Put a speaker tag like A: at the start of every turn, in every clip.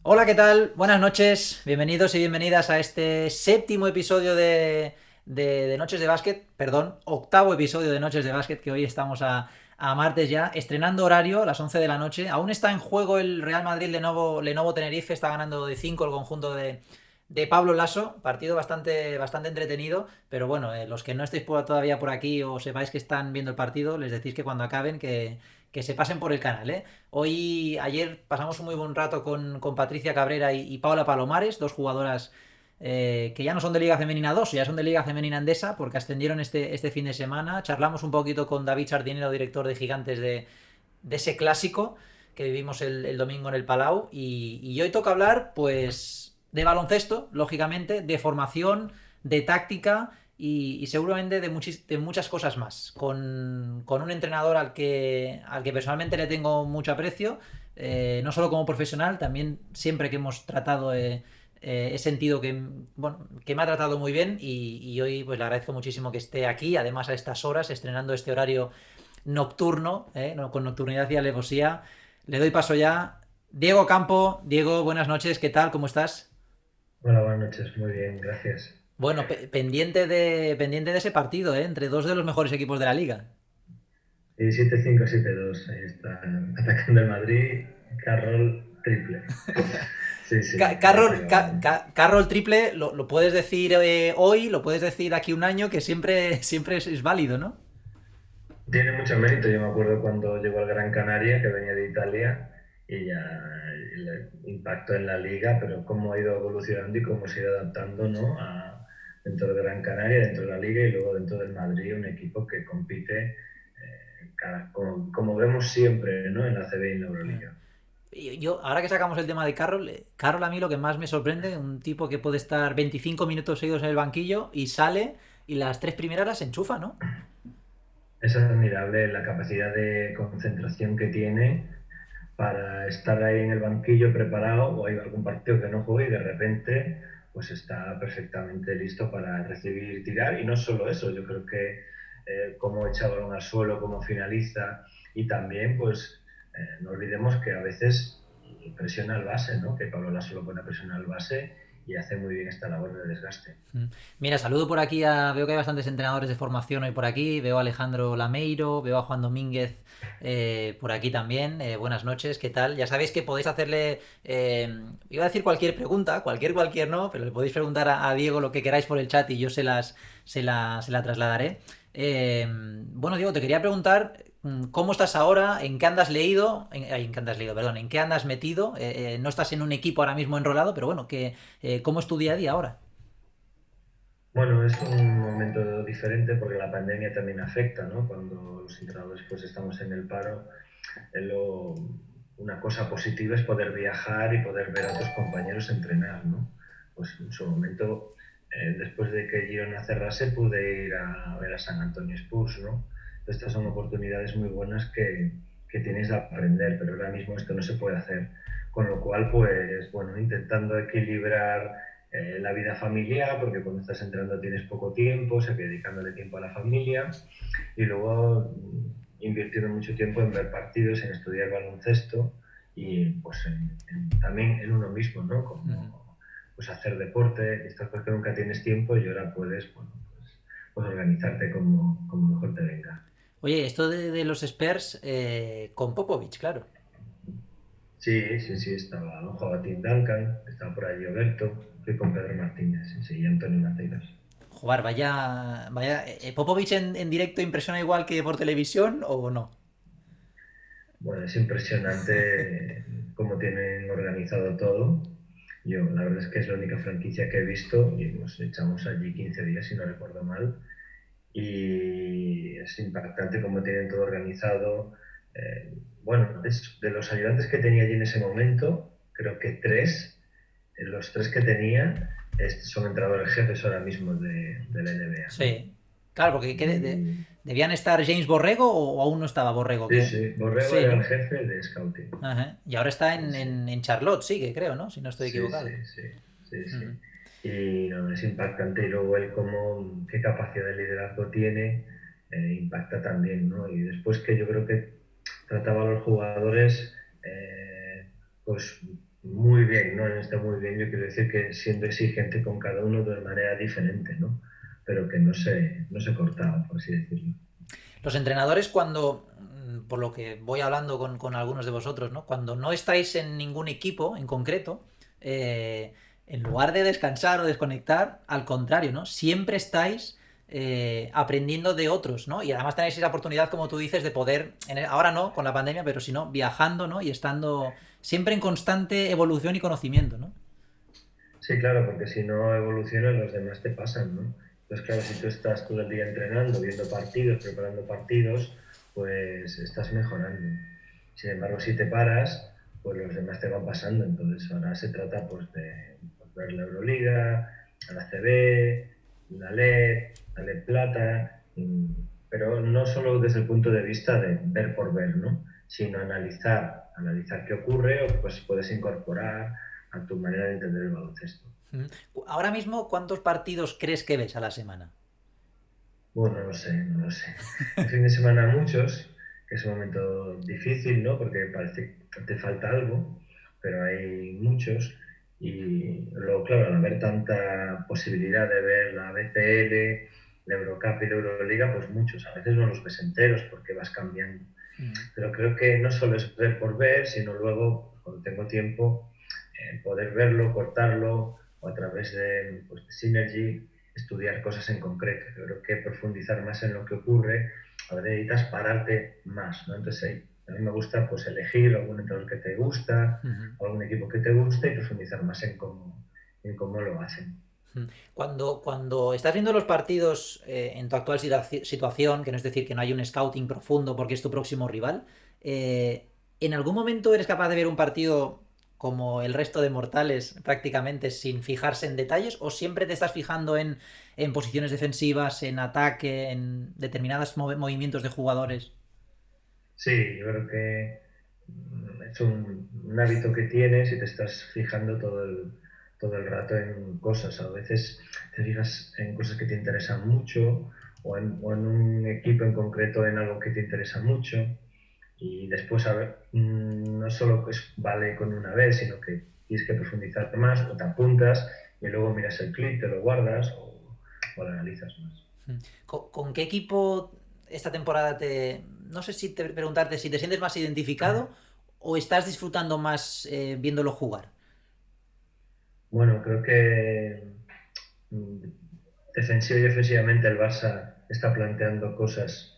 A: Hola, ¿qué tal? Buenas noches, bienvenidos y bienvenidas a este séptimo episodio de Noches de Básquet, perdón, octavo episodio de Noches de Básquet, que hoy estamos a martes ya, estrenando horario a las 11 de la noche. Aún está en juego el Real Madrid Lenovo Tenerife, está ganando de 5 el conjunto de Pablo Lasso, partido bastante entretenido, pero bueno, los que no estéis todavía por aquí o sepáis que están viendo el partido, les decís que cuando acaben que se pasen por el canal, ¿eh? Ayer pasamos un muy buen rato con Patricia Cabrera y Paula Palomares, dos jugadoras que ya no son de Liga Femenina 2, ya son de Liga Femenina Endesa, porque ascendieron este fin de semana. Charlamos un poquito con David Sardinero, director de Gigantes de ese clásico que vivimos el domingo en el Palau. Y hoy toca hablar, pues, de baloncesto, lógicamente, de formación, de táctica y seguramente de muchas cosas más. Con un entrenador al que personalmente le tengo mucho aprecio, no solo como profesional, también siempre que hemos tratado he sentido bueno, que me ha tratado muy bien y hoy pues le agradezco muchísimo que esté aquí, además a estas horas, estrenando este horario nocturno, con nocturnidad y alevosía. Le doy paso ya. Diego Campo, Diego, buenas noches, ¿qué tal? ¿Cómo estás?
B: Hola, buenas noches. Muy bien, gracias.
A: Bueno, pendiente de ese partido, entre dos de los mejores equipos de la liga.
B: Y 7-5, 7-2. Ahí está atacando el Madrid. Carroll triple. Sí, sí, parece que va.
A: Carroll triple, lo puedes decir hoy, lo puedes decir aquí un año, que siempre es válido, ¿no?
B: Tiene mucho mérito. Yo me acuerdo cuando llegó al Gran Canaria, que venía de Italia, y ya el impacto en la liga, pero cómo ha ido evolucionando y cómo se ha ido adaptando, ¿no? Dentro de Gran Canaria, dentro de la liga y luego dentro del Madrid, un equipo que compite como vemos siempre, ¿no? En la CB y en la Euroliga.
A: Ahora que sacamos el tema de Carroll, Carroll a mí lo que más me sorprende, un tipo que puede estar 25 minutos seguidos en el banquillo y sale y las tres primeras las enchufa, ¿no?
B: Es admirable la capacidad de concentración que tiene para estar ahí en el banquillo preparado o hay algún partido que no juegue y de repente pues está perfectamente listo para recibir y tirar. Y no solo eso, yo creo que cómo echa balón al suelo, cómo finaliza y también pues no olvidemos que a veces presiona al base, ¿no? Que Pablo Lasso lo pone a presionar al base y hace muy bien esta labor de desgaste.
A: Mira, saludo por aquí veo que hay bastantes entrenadores de formación hoy por aquí. Veo a Alejandro Lameiro, veo a Juan Domínguez por aquí también. Buenas noches, ¿qué tal? Ya sabéis que podéis hacerle. Iba a decir cualquier pregunta, cualquier no, pero le podéis preguntar a Diego lo que queráis por el chat y yo se la trasladaré. Bueno, Diego, te quería preguntar cómo estás ahora, en qué andas leído, en qué andas leído, perdón, en qué andas metido. No estás en un equipo ahora mismo enrolado, pero bueno, ¿cómo es tu día a día ahora?
B: Bueno, es un momento diferente porque la pandemia también afecta, ¿no? Cuando los entrenadores pues estamos en el paro, lo, una cosa positiva es poder viajar y poder ver a otros compañeros entrenar, ¿no? Pues en su momento, después de que Girona cerrase, pude ir a ver a San Antonio Spurs, ¿no? Estas son oportunidades muy buenas que tienes de aprender, pero ahora mismo esto no se puede hacer. Con lo cual, pues, bueno, intentando equilibrar la vida familiar, porque cuando estás entrenando tienes poco tiempo, o sea, que dedicándole tiempo a la familia, y luego invirtiendo mucho tiempo en ver partidos, en estudiar baloncesto y pues también en uno mismo, ¿no?
A: Ujú.
B: Como pues hacer deporte, estas cosas que nunca tienes tiempo y ahora puedes, bueno, pues organizarte como mejor te venga.
A: Oye, esto de los Spurs con Popovich, claro.
B: Sí, sí, sí, estaba, jugaba Tim Duncan, estaba por allí Oberto, fui con Pedro Martínez, sí, sí, y Antonio Maceiras.
A: Jugar, vaya. ¿Popovich en directo impresiona igual que por televisión o no?
B: Bueno, es impresionante cómo tienen organizado todo. Yo, la verdad es que es la única franquicia que he visto y nos echamos allí 15 días, si no recuerdo mal. Y es impactante cómo tienen todo organizado. Bueno, es de los ayudantes que tenía allí en ese momento, creo que tres, los tres que tenía son entrenadores jefes ahora mismo de la NBA, ¿no?
A: Sí. Claro, porque
B: Y
A: ¿debían estar James Borrego o aún no estaba Borrego?
B: sí, sí, Borrego
A: Sí,
B: era el
A: ¿no?
B: jefe de scouting.
A: Ajá. Y ahora está
B: Sí, sí.
A: en Charlotte, sigue, creo, ¿no? Si no estoy
B: Sí,
A: equivocado.
B: sí, sí, sí,
A: Ujú.
B: sí. Y no, es impactante y luego él como qué capacidad de liderazgo tiene, impacta también, ¿no? Y después que yo creo que trataba a los jugadores, pues muy bien, ¿no? En este muy bien yo quiero decir que siendo exigente con cada uno de manera diferente, ¿no? Pero que no se cortaba, por así decirlo.
A: Los entrenadores cuando, por lo que voy hablando con algunos de vosotros, ¿no? Cuando no estáis en ningún equipo en concreto, eh, en lugar de descansar o desconectar, al contrario, ¿no? Siempre estáis aprendiendo de otros, ¿no? Y además tenéis esa oportunidad, como tú dices, de poder, ahora no, con la pandemia, pero si no, viajando, ¿no? Y estando siempre en constante evolución y conocimiento, ¿no?
B: Sí, claro, porque si no evolucionas, los demás te pasan, ¿no? Entonces, claro, si tú estás todo el día entrenando, viendo partidos, preparando partidos, pues estás mejorando. Sin embargo, si te paras, pues los demás te van pasando. Entonces, ahora se trata pues de pues, ver la Euroliga, la ACB, la LED, la LED Plata, pero no solo desde el punto de vista de ver por ver, ¿no? Sino analizar qué ocurre o pues puedes incorporar a tu manera de entender el baloncesto.
A: Ahora mismo, ¿cuántos partidos crees que ves a la semana?
B: Bueno, no lo sé, no lo sé. El fin de semana muchos, que es un momento difícil, ¿no? Porque parece que te falta algo, pero hay muchos. Y luego, claro, al haber tanta posibilidad de ver la BCL, la Eurocup y la Euroliga, pues muchos. A veces no los ves enteros porque vas cambiando. Pero creo que no solo es ver por ver, sino luego, cuando tengo tiempo, poder verlo, cortarlo, o a través de, pues, de Synergy, estudiar cosas en concreto. Yo creo que profundizar más en lo que ocurre, a veces necesitas pararte más, ¿no? Entonces, a mí me gusta pues elegir algún entrenador que te gusta, algún equipo que te guste y profundizar más en cómo lo hacen.
A: Cuando estás viendo los partidos en tu actual situación, que no es decir que no hay un scouting profundo porque es tu próximo rival, ¿en algún momento eres capaz de ver un partido como el resto de mortales prácticamente sin fijarse en detalles o siempre te estás fijando en posiciones defensivas, en ataque, en determinados movimientos de jugadores?
B: Sí, yo creo que es un hábito que tienes y te estás fijando todo el rato en cosas. A veces te fijas en cosas que te interesan mucho o en un equipo en concreto en algo que te interesa mucho y después, a ver, no solo vale con una vez, sino que tienes que profundizar más o te apuntas y luego miras el clip, te lo guardas o lo analizas más.
A: ¿Con qué equipo esta temporada no sé si te preguntarte si te sientes más identificado o estás disfrutando más viéndolo jugar?
B: Bueno, creo que mm, defensiva y ofensivamente el Barça está planteando cosas,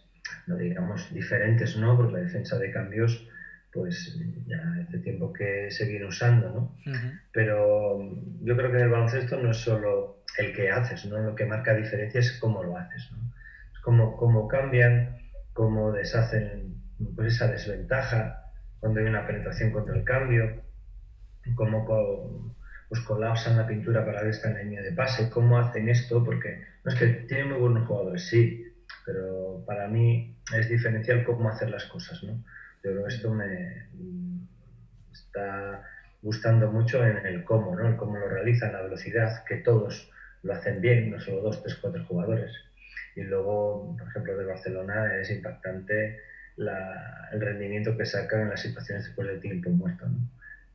B: no digamos diferentes, ¿no? Porque la defensa de cambios, pues ya hace tiempo que se viene usando, ¿no?
A: Ujú.
B: Pero yo creo que en el baloncesto no es solo el que haces, ¿no? Lo que marca diferencia es cómo lo haces, ¿no? Es cómo cambian, cómo deshacen pues, esa desventaja cuando hay una penetración contra el cambio, cómo pues colapsan la pintura para ver esta línea de pase, cómo hacen esto, porque no es que tienen muy buenos jugadores, sí, pero para mí es diferencial cómo hacer las cosas, ¿no? Pero esto me está gustando mucho en el cómo, ¿no? El cómo lo realizan, la velocidad, que todos lo hacen bien, no solo dos, tres, cuatro jugadores. Y luego, por ejemplo, de Barcelona es impactante el rendimiento que sacan en las situaciones después del tiempo muerto, ¿no?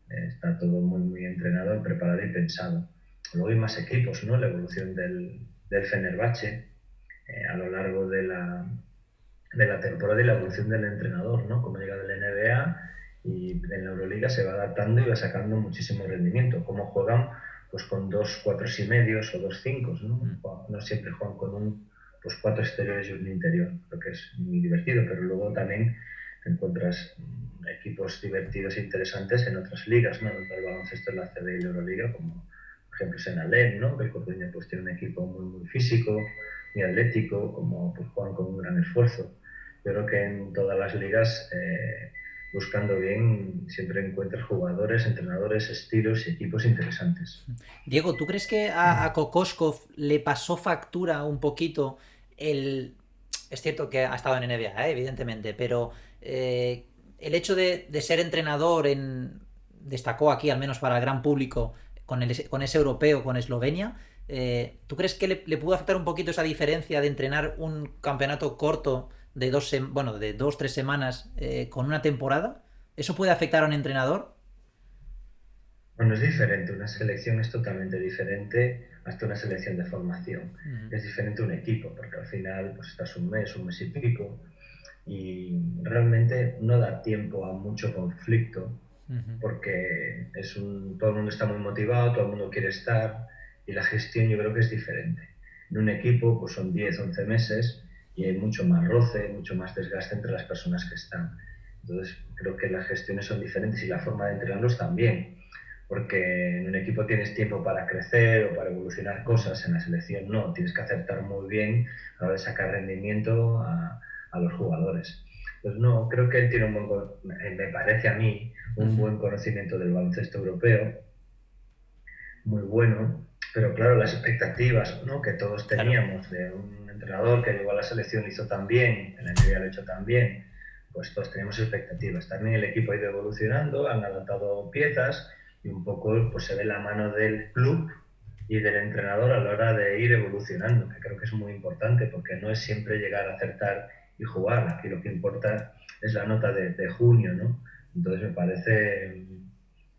B: Está todo muy, muy entrenado, preparado y pensado. Luego hay más equipos, ¿no? La evolución del Fenerbahce a lo largo de la temporada y la evolución del entrenador, ¿no? Como llega del NBA y en la Euroliga se va adaptando y va sacando muchísimo rendimiento. Como juegan pues con dos cuatro y medios o dos cinco, ¿no? No siempre juegan con pues cuatro exteriores y un interior. Creo que es muy divertido, pero luego también encuentras equipos divertidos e interesantes en otras ligas, ¿no? Dentro del baloncesto en la CB y la Euroliga, como por ejemplo es en Alem, ¿no? Que el Coruña pues tiene un equipo muy, muy físico, muy atlético, como pues juegan con un gran esfuerzo. Yo creo que en todas las ligas, buscando bien, siempre encuentras jugadores, entrenadores, estilos y equipos interesantes.
A: Diego, ¿tú crees que a Kokoskov le pasó factura un poquito el... Es cierto que ha estado en NBA, evidentemente, pero el hecho de ser entrenador destacó aquí, al menos para el gran público, con ese europeo, con Eslovenia. ¿Tú crees que le pudo afectar un poquito esa diferencia de entrenar un campeonato corto de de 2, 3 semanas con una temporada? ¿Eso puede afectar a un entrenador?
B: Bueno, es diferente, una selección es totalmente diferente hasta una selección de formación.
A: Ujú,
B: Es diferente un equipo, porque al final pues estás un mes y pico, y realmente no da tiempo a mucho conflicto,
A: ujú.
B: porque todo el mundo está muy motivado, todo el mundo quiere estar, y la gestión yo creo que es diferente. En un equipo pues son 10 11 meses y hay mucho más roce, mucho más desgaste entre las personas que están. Entonces creo que las gestiones son diferentes y la forma de entrenarlos también, porque en un equipo tienes tiempo para crecer o para evolucionar cosas, en la selección no, tienes que acertar muy bien a la hora de sacar rendimiento a los jugadores. Pues no, creo que él tiene me parece a mí, un
A: Ujú.
B: buen conocimiento del baloncesto europeo, muy bueno, pero claro, las expectativas, ¿no?, que todos
A: Claro.
B: teníamos de un entrenador que llegó a la selección, lo hizo tan bien, en la NBA lo ha hecho tan bien, pues todos teníamos expectativas. También el equipo ha ido evolucionando, han adaptado piezas y un poco pues se ve la mano del club y del entrenador a la hora de ir evolucionando, que creo que es muy importante porque no es siempre llegar a acertar y jugar. Aquí lo que importa es la nota de junio, ¿no? Entonces me parece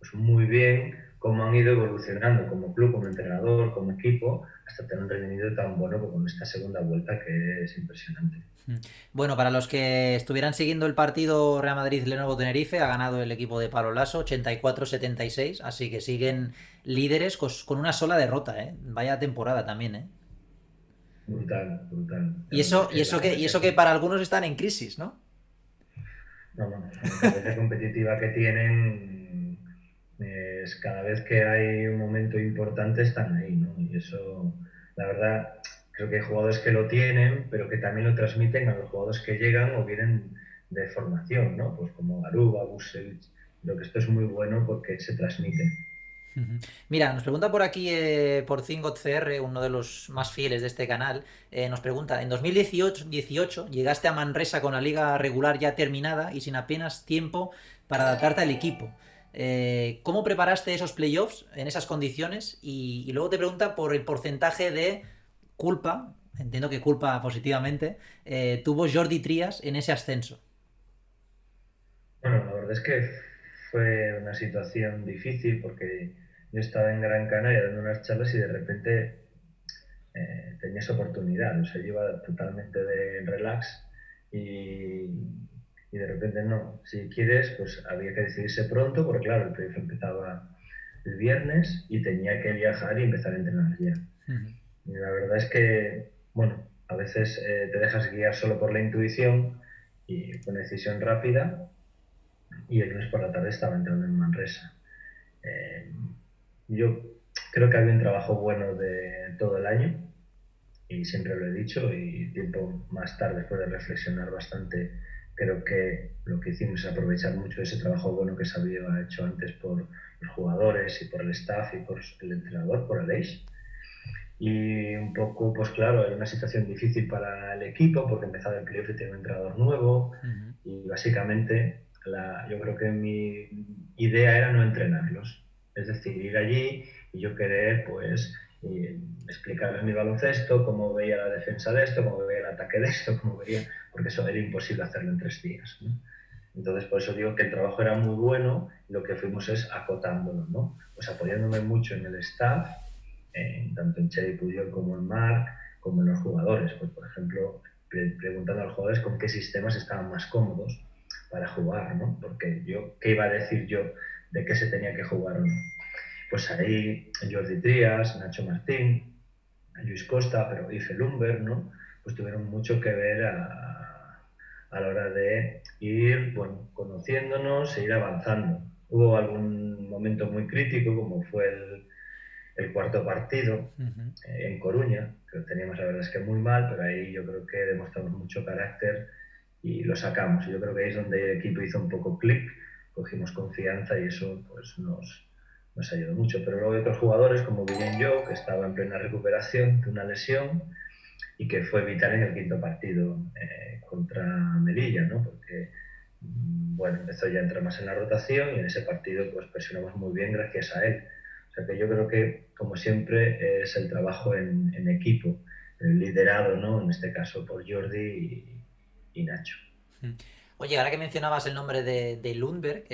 B: pues muy bien cómo han ido evolucionando como club, como entrenador, como equipo, hasta tener un rendimiento tan bueno como en esta segunda vuelta, que es impresionante.
A: Mm. Bueno, para los que estuvieran siguiendo el partido Real Madrid-Lenovo-Tenerife, ha ganado el equipo de Pablo Lasso 84-76, así que siguen líderes con una sola derrota, ¿eh? Vaya temporada también, ¿eh?
B: Brutal, brutal. La
A: Y
B: verdad es
A: eso, y
B: que la
A: eso que, y eso
B: competencia,
A: que para algunos están en crisis, ¿no?
B: no, no, la competencia competitiva que tienen es cada vez que hay un momento importante están ahí, ¿no? Y eso, la verdad, creo que hay jugadores que lo tienen, pero que también lo transmiten a los jugadores que llegan o vienen de formación, ¿no? Pues como Aruba, Busevich. Creo que esto es muy bueno porque se transmite.
A: Mira, nos pregunta por aquí, por CR, uno de los más fieles de este canal, nos pregunta, en 2018 llegaste a Manresa con la liga regular ya terminada y sin apenas tiempo para adaptarte al equipo. ¿Cómo preparaste esos playoffs en esas condiciones? Y luego te pregunta por el porcentaje de culpa, entiendo que culpa positivamente, tuvo Jordi Trias en ese ascenso.
B: Bueno, la verdad es que fue una situación difícil porque yo estaba en Gran Canaria dando unas charlas y de repente tenía esa oportunidad, o sea, yo iba totalmente de relax y de repente no. Si quieres, pues había que decidirse pronto porque claro, el proyecto empezaba el viernes y tenía que viajar y empezar a entrenar ya. Y la verdad es que, bueno, a veces te dejas guiar solo por la intuición y con decisión rápida y el lunes por la tarde estaba entrando en Manresa. Eh, yo creo que había un trabajo bueno de todo el año y siempre lo he dicho y tiempo más tarde, después de reflexionar bastante, creo que lo que hicimos es aprovechar mucho ese trabajo bueno que se había hecho antes por los jugadores y por el staff y por el entrenador, por el Age. Y un poco, pues claro, era una situación difícil para el equipo porque empezaba el playoff y tenía un entrenador nuevo y básicamente yo creo que mi idea era no entrenarlos. Es decir, ir allí y yo querer pues explicarles mi baloncesto, cómo veía la defensa de esto, cómo veía el ataque de esto, cómo veía, porque eso era imposible hacerlo en 3 días, ¿no? Entonces, por eso digo que el trabajo era muy bueno y lo que fuimos es acotándolo, ¿no? Pues apoyándome mucho en el staff, tanto en Chedi Puyol como en Marc, como en los jugadores. Pues, por ejemplo, preguntando a los jugadores con qué sistemas estaban más cómodos para jugar, ¿no? Porque ¿qué iba a decir yo de qué se tenía que jugar o no? Pues ahí Jordi Trias, Nacho Martín, Luis Costa, pero Ife Lumber, ¿no? Pues tuvieron mucho que ver a la hora de ir, bueno, conociéndonos e ir avanzando. Hubo algún momento muy crítico, como fue el cuarto partido en Coruña, que lo teníamos la verdad es que muy mal, pero ahí yo creo que demostramos mucho carácter y lo sacamos. Yo creo que ahí es donde el equipo hizo un poco clic, cogimos confianza y eso pues nos ayudó mucho. Pero luego hay otros jugadores como Guillén Yo, que estaba en plena recuperación de una lesión y que fue vital en el quinto partido contra Melilla, ¿no? Porque bueno, empezó ya a entrar más en la rotación y en ese partido pues presionamos muy bien gracias a él. O sea que yo creo que, como siempre, es el trabajo en equipo, el liderado, ¿no? En este caso por Jordi y Nacho.
A: Oye, ahora que mencionabas el nombre de Lundberg,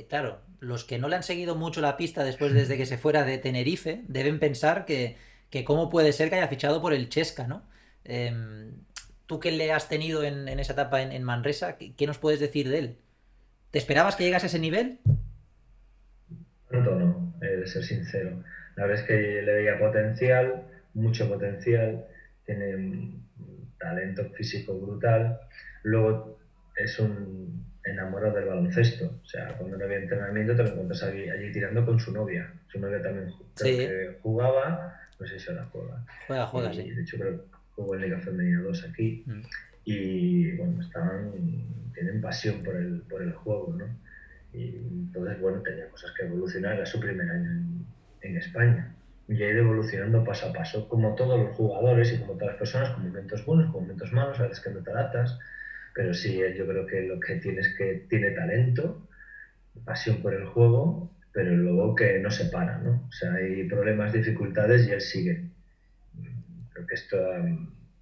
A: claro, los que no le han seguido mucho la pista desde que se fuera de Tenerife deben pensar que cómo puede ser que haya fichado por el Chesca, ¿no? Em, Tú que le has tenido en esa etapa en Manresa, ¿qué nos puedes decir de él? ¿Te esperabas que llegase a ese nivel?
B: Pronto no, he de ser sincero. La verdad es que le veía potencial, mucho potencial, tiene un talento físico brutal. Luego es un enamorado del baloncesto. O sea, cuando no había entrenamiento te lo encuentras allí tirando con su novia. Su novia también creo
A: Sí,
B: que jugaba, no sé si ahora juega.
A: juega,
B: Y
A: sí.
B: de hecho creo que jugó en Liga Femenina 2 aquí.
A: Mm,
B: Y bueno, tienen pasión por el juego, ¿no? Y entonces, bueno, tenía cosas que evolucionar, era su primer año en España. Y ha ido evolucionando paso a paso, como todos los jugadores y como todas las personas, con momentos buenos, con momentos malos, a veces que no te adaptas, pero sí, él yo creo que lo que tiene es que tiene talento, pasión por el juego, pero luego que no se para, ¿no? O sea, hay problemas, dificultades y él sigue. Creo que esto,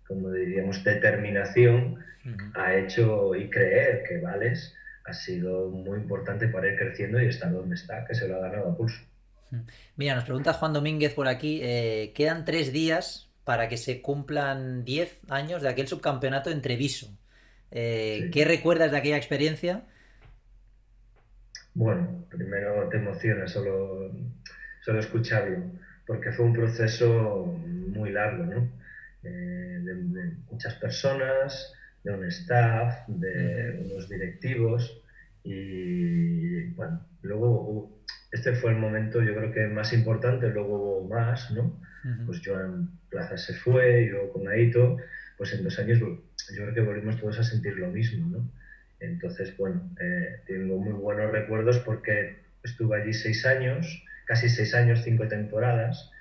B: como diríamos, determinación
A: ujú.
B: ha hecho y creer que vales ha sido muy importante para ir creciendo y estar donde está, que se lo ha ganado a pulso.
A: Mira, nos pregunta Juan Domínguez por aquí, quedan 3 días para que se cumplan 10 años de aquel subcampeonato en Treviso. ¿Qué
B: Sí.
A: recuerdas de aquella experiencia?
B: Bueno, primero te emociona solo escucharlo, porque fue un proceso muy largo, ¿no? De muchas personas, de un staff,
A: Ujú,
B: de unos directivos y bueno, luego este fue el momento yo creo que más importante, luego hubo más, ¿no?
A: ujú,
B: Pues Joan Plaza se fue y luego con Aito, pues en 2 años yo creo que volvimos todos a sentir lo mismo, ¿no? Entonces, bueno, tengo muy buenos recuerdos porque estuve allí 6 años, casi 6 años, 5 temporadas,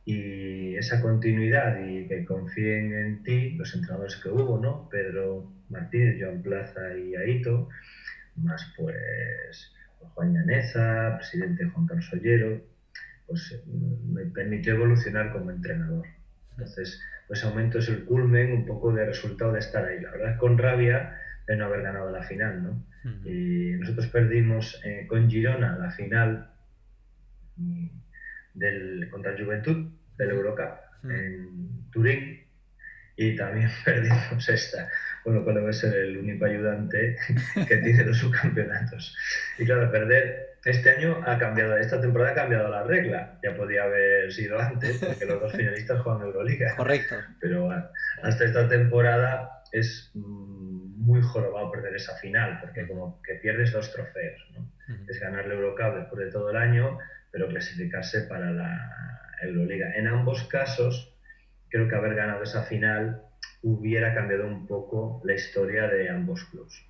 B: y esa continuidad y que confíen en ti, los entrenadores que hubo, ¿no? Pedro Martínez, Joan Plaza y Aito, más pues Juan Llaneza, presidente Juan Carlos Ollero, pues me permitió evolucionar como entrenador. Entonces, pues ese momento es el culmen un poco de resultado de estar ahí. La verdad es con rabia de no haber ganado la final, ¿no?
A: ujú,
B: Y nosotros perdimos con Girona la final contra el Juventud del
A: ujú,
B: Eurocup
A: ujú.
B: en Turín y también perdimos esta. Bueno, cuando debe ser el único ayudante que tiene 2 subcampeonatos. Y claro, perder este año ha cambiado, esta temporada ha cambiado la regla. Ya podía haber sido antes, porque los dos finalistas juegan Euroliga.
A: Correcto.
B: Pero bueno, hasta esta temporada es muy jorobado perder esa final, porque
A: Ujú,
B: como que pierdes 2 trofeos, ¿no?
A: ujú.
B: Es ganar la Eurocup después de todo el año, pero clasificarse para la Euroliga. En ambos casos, creo que haber ganado esa final hubiera cambiado un poco la historia de ambos clubes.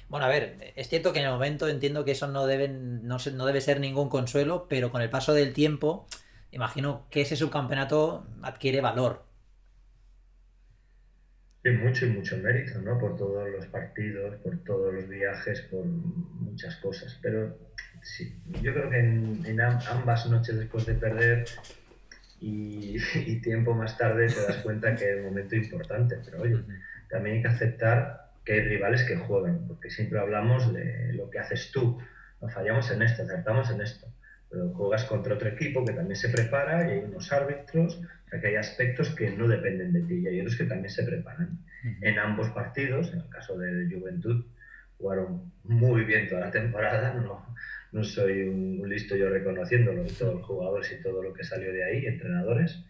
A: Bueno, a ver, es cierto que en el momento entiendo que eso no debe ser ningún consuelo, pero con el paso del tiempo, imagino que ese subcampeonato adquiere valor.
B: Y mucho mérito, ¿no? Por todos los partidos, por todos los viajes, por muchas cosas. Pero sí, yo creo que en ambas noches después de perder y tiempo más tarde te das cuenta que es un momento importante. Pero oye,
A: Ujú,
B: también hay que aceptar que hay rivales que juegan, porque siempre hablamos de lo que haces tú. No fallamos en esto, acertamos en esto. Pero juegas contra otro equipo que también se prepara y hay unos árbitros, o sea que hay aspectos que no dependen de ti y hay otros que también se preparan.
A: ujú.
B: En ambos partidos, en el caso de Juventud, jugaron muy bien toda la temporada, no soy un listo yo reconociéndolo, todos los jugadores y todo lo que salió de ahí, entrenadores,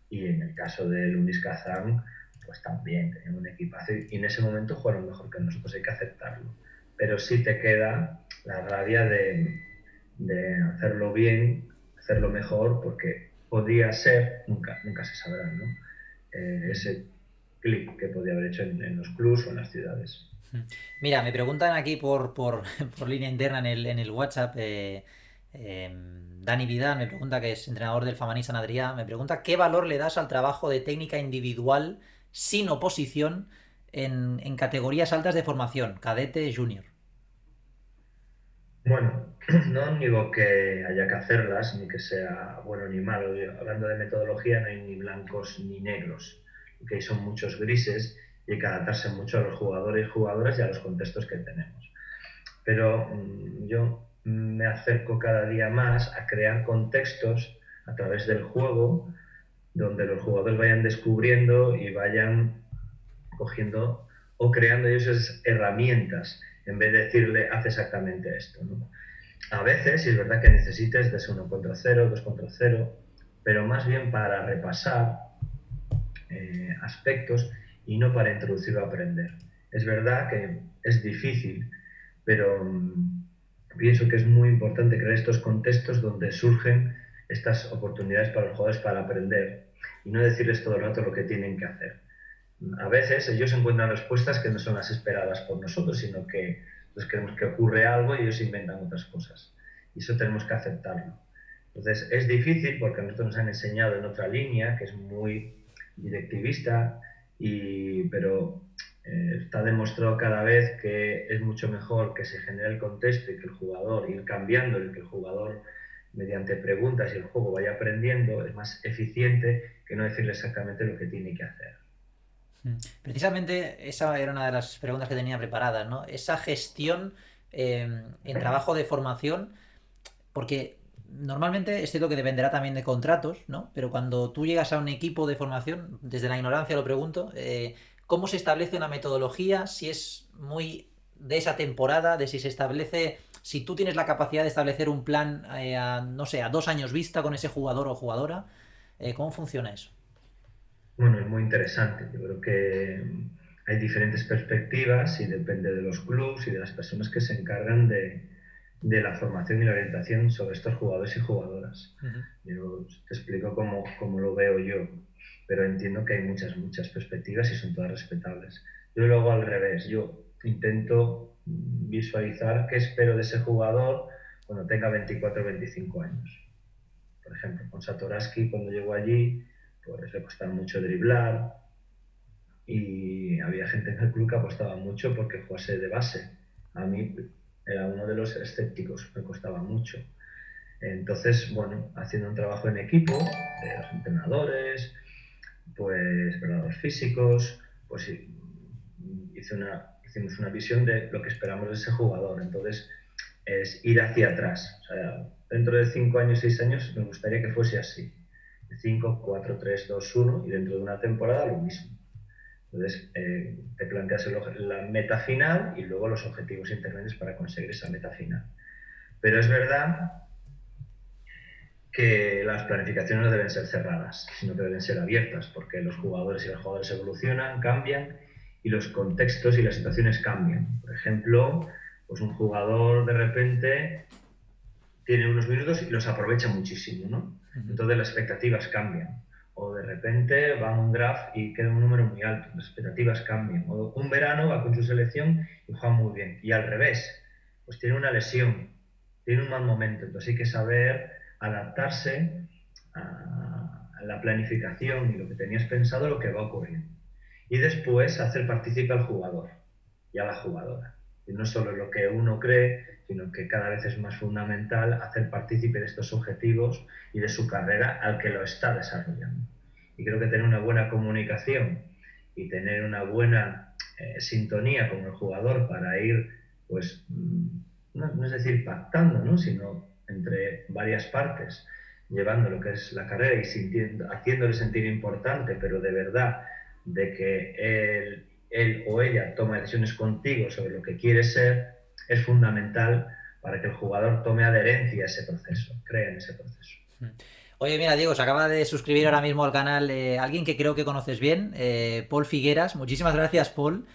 B: y en el caso de Lunis Kazan, pues también tenían un equipazo y en ese momento jugaron mejor que nosotros, hay que aceptarlo. Pero sí te queda la rabia de hacerlo bien, hacerlo mejor, porque podía ser, nunca se sabrá, ¿no? Ese clic que podía haber hecho en los clubs o en las ciudades.
A: Mira, me preguntan aquí por línea interna en el WhatsApp. Dani Vidal me pregunta, que es entrenador del Famaní San Adrià, me pregunta qué valor le das al trabajo de técnica individual sin oposición en categorías altas de formación, cadete, junior.
B: Bueno, no digo que haya que hacerlas, ni que sea bueno ni malo. Hablando de metodología, no hay ni blancos ni negros, que son muchos grises y hay que adaptarse mucho a los jugadores y jugadoras y a los contextos que tenemos. Pero yo me acerco cada día más a crear contextos a través del juego donde los jugadores vayan descubriendo y vayan cogiendo o creando ellos esas herramientas en vez de decirle haz exactamente esto, ¿no? A veces, si es verdad que necesites de 1 contra 0, 2 contra 0, pero más bien para repasar aspectos y no para introducir o aprender. Es verdad que es difícil, pero pienso que es muy importante crear estos contextos donde surgen estas oportunidades para los jugadores para aprender y no decirles todo el rato lo que tienen que hacer. A veces ellos encuentran respuestas que no son las esperadas por nosotros, sino que nosotros creemos que ocurre algo y ellos inventan otras cosas. Y eso tenemos que aceptarlo. Entonces es difícil porque a nosotros nos han enseñado en otra línea, que es muy directivista, pero está demostrado cada vez que es mucho mejor que se genere el contexto y que el jugador, ir cambiando y que el jugador mediante preguntas y el juego vaya aprendiendo, es más eficiente que no decirle exactamente lo que tiene que hacer.
A: Precisamente esa era una de las preguntas que tenía preparadas, ¿no? Esa gestión en trabajo de formación, porque normalmente es cierto que dependerá también de contratos, ¿no? Pero cuando tú llegas a un equipo de formación, desde la ignorancia lo pregunto, ¿cómo se establece una metodología? Si es muy de esa temporada, de si se establece, si tú tienes la capacidad de establecer un plan no sé, a 2 años vista con ese jugador o jugadora, ¿cómo funciona eso?
B: Bueno, es muy interesante. Yo creo que hay diferentes perspectivas y depende de los clubes y de las personas que se encargan de la formación y la orientación sobre estos jugadores y jugadoras.
A: Uh-huh.
B: Yo te explico cómo lo veo yo, pero entiendo que hay muchas perspectivas y son todas respetables. Yo lo hago al revés. Yo intento visualizar qué espero de ese jugador cuando tenga 24 o 25 años. Por ejemplo, con Satoraski, cuando llegó allí, pues le costaba mucho driblar y había gente en el club que apostaba mucho porque jugase de base. A mí era uno de los escépticos, me costaba mucho. Entonces, bueno, haciendo un trabajo en equipo de los entrenadores, pues preparadores físicos, pues hicimos una visión de lo que esperamos de ese jugador. Entonces, es ir hacia atrás. O sea, dentro de 5 años, 6 años, me gustaría que fuese así. 5, 4, 3, 2, 1 y dentro de una temporada lo mismo. Entonces, te planteas la meta final y luego los objetivos intermedios para conseguir esa meta final. Pero es verdad que las planificaciones no deben ser cerradas, sino que deben ser abiertas, porque los jugadores y las jugadoras evolucionan, cambian y los contextos y las situaciones cambian. Por ejemplo, pues un jugador de repente tiene unos minutos y los aprovecha muchísimo, ¿no? Entonces las expectativas cambian. O de repente va a un draft y queda un número muy alto, las expectativas cambian. O un verano va con su selección y juega muy bien. Y al revés, pues tiene una lesión, tiene un mal momento. Entonces hay que saber adaptarse a la planificación y lo que tenías pensado a lo que va ocurriendo. Y después hacer partícipe al jugador y a la jugadora. Y no solo lo que uno cree, sino que cada vez es más fundamental hacer partícipe de estos objetivos y de su carrera al que lo está desarrollando. Y creo que tener una buena comunicación y tener una buena sintonía con el jugador para ir, pues, no es decir pactando, ¿no? Sino entre varias partes, llevando lo que es la carrera y haciéndole sentir importante, pero de verdad, de que él o ella toma decisiones contigo sobre lo que quiere ser, es fundamental para que el jugador tome adherencia a ese proceso, crea en ese proceso.
A: Oye, mira, Diego, se acaba de suscribir ahora mismo al canal alguien que creo que conoces bien, Paul Figueras. Muchísimas gracias, Paul.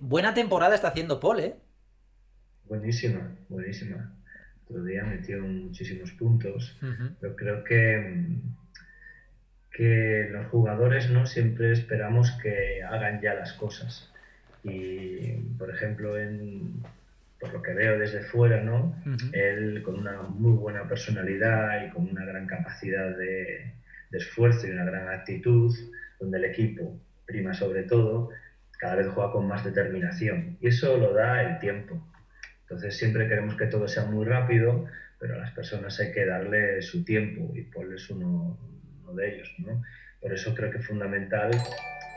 A: Buena temporada está haciendo Paul, ¿eh?
B: Buenísima, buenísima. Otro día metió muchísimos puntos,
A: Uh-huh.
B: pero creo que los jugadores no siempre esperamos que hagan ya las cosas. Y, por ejemplo, por lo que veo desde fuera, ¿no?
A: Uh-huh.
B: Él con una muy buena personalidad y con una gran capacidad de esfuerzo y una gran actitud, donde el equipo prima sobre todo, cada vez juega con más determinación. Y eso lo da el tiempo. Entonces siempre queremos que todo sea muy rápido, pero a las personas hay que darle su tiempo y Paul es uno de ellos, ¿no? Por eso creo que es fundamental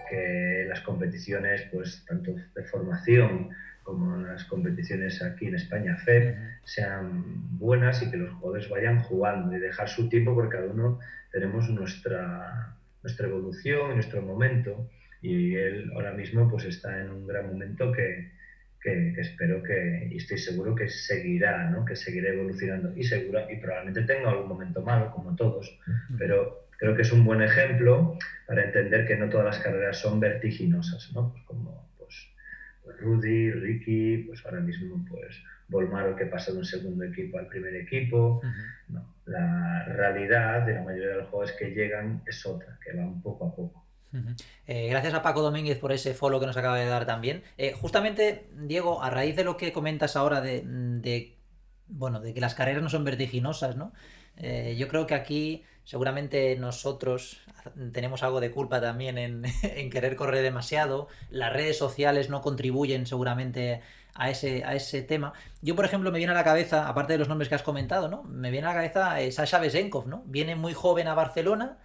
B: que las competiciones, pues tanto de formación como las competiciones aquí en España, FEP, sean buenas y que los jugadores vayan jugando y dejar su tiempo, porque cada uno tenemos nuestra evolución y nuestro momento, y él ahora mismo pues está en un gran momento que espero que, y estoy seguro que seguirá, ¿no? Que seguirá evolucionando y probablemente tenga algún momento malo, como todos, pero creo que es un buen ejemplo para entender que no todas las carreras son vertiginosas, ¿no? Pues como pues Rudy, Ricky, pues ahora mismo pues Volmaro, que pasa de un segundo equipo al primer equipo. No, la realidad de la mayoría de los jugadores que llegan es otra, que van poco a poco.
A: Gracias a Paco Domínguez por ese follow que nos acaba de dar también. Justamente, Diego, a raíz de lo que comentas ahora bueno, de que las carreras no son vertiginosas, ¿no? Yo creo que aquí seguramente nosotros tenemos algo de culpa también en querer correr demasiado. Las redes sociales no contribuyen seguramente a ese tema. Yo, por ejemplo, me viene a la cabeza, aparte de los nombres que has comentado, ¿no? Me viene a la cabeza Sasha Besenkov, ¿no? Viene muy joven a Barcelona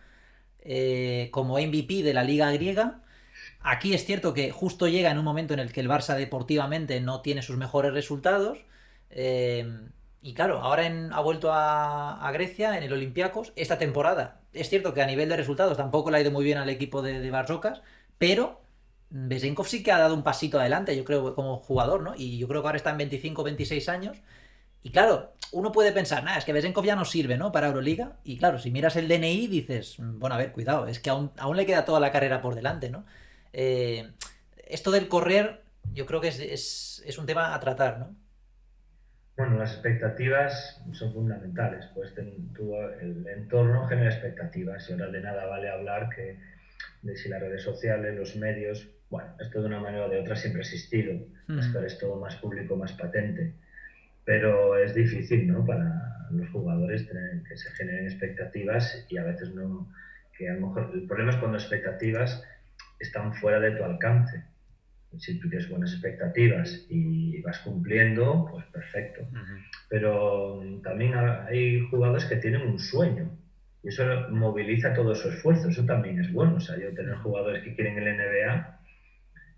A: como MVP de la Liga Griega. Aquí es cierto que justo llega en un momento en el que el Barça deportivamente no tiene sus mejores resultados. Y claro, ahora ha vuelto a Grecia, en el Olympiacos, esta temporada. Es cierto que a nivel de resultados tampoco le ha ido muy bien al equipo de Barsocas, pero Besenkov sí que ha dado un pasito adelante, yo creo, como jugador, ¿no? Y yo creo que ahora está en 25 26 años. Y claro, uno puede pensar, nada, es que Besenkov ya no sirve, ¿no? Para Euroliga. Y claro, si miras el DNI dices, bueno, a ver, cuidado, es que aún le queda toda la carrera por delante, ¿no? Eh, Esto del correr, yo creo que es un tema a tratar, ¿no?
B: Bueno, las expectativas son fundamentales, pues el entorno genera expectativas y ahora de nada vale hablar que de si las redes sociales, los medios, bueno, esto de una manera o de otra siempre ha existido, es que ahora es todo más público, más patente, pero es difícil, ¿no? Para los jugadores tener que se generen expectativas y a veces no, que a lo mejor el problema es cuando expectativas están fuera de tu alcance. Si tú tienes buenas expectativas y vas cumpliendo, pues perfecto. Pero también hay jugadores que tienen un sueño y eso moviliza todo su esfuerzo, eso también es bueno. O sea, yo tener jugadores que quieren el NBA,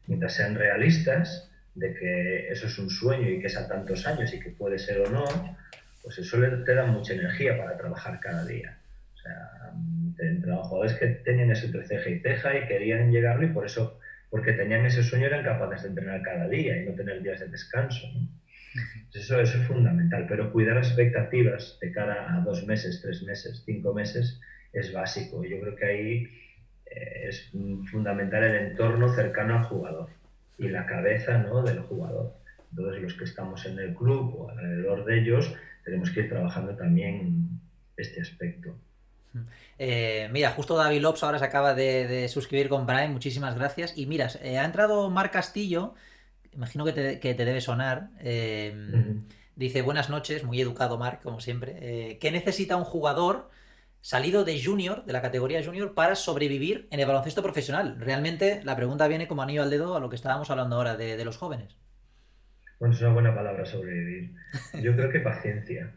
B: mientras sean realistas de que eso es un sueño y que es a tantos años y que puede ser o no, pues eso te da mucha energía para trabajar cada día. O sea, entre los jugadores que tenían eso entre ceja y ceja y querían llegarlo y por eso, porque tenían ese sueño, eran capaces de entrenar cada día y no tener días de descanso, ¿no? Eso es fundamental, pero cuidar las expectativas de cara a 2 meses, 3 meses, 5 meses es básico. Yo creo que ahí es fundamental el entorno cercano al jugador y la cabeza, ¿no?, del jugador. Entonces los que estamos en el club o alrededor de ellos tenemos que ir trabajando también este aspecto.
A: Mira, justo David Lopes ahora se acaba de suscribir con Prime, muchísimas gracias. Y mira, ha entrado Marc Castillo, imagino que te debe sonar. Dice, buenas noches, muy educado Marc, como siempre. ¿Qué necesita un jugador salido de junior, de la categoría junior, para sobrevivir en el baloncesto profesional? Realmente la pregunta viene como anillo al dedo a lo que estábamos hablando ahora de los jóvenes.
B: Bueno, es una buena palabra, sobrevivir. Yo creo que paciencia,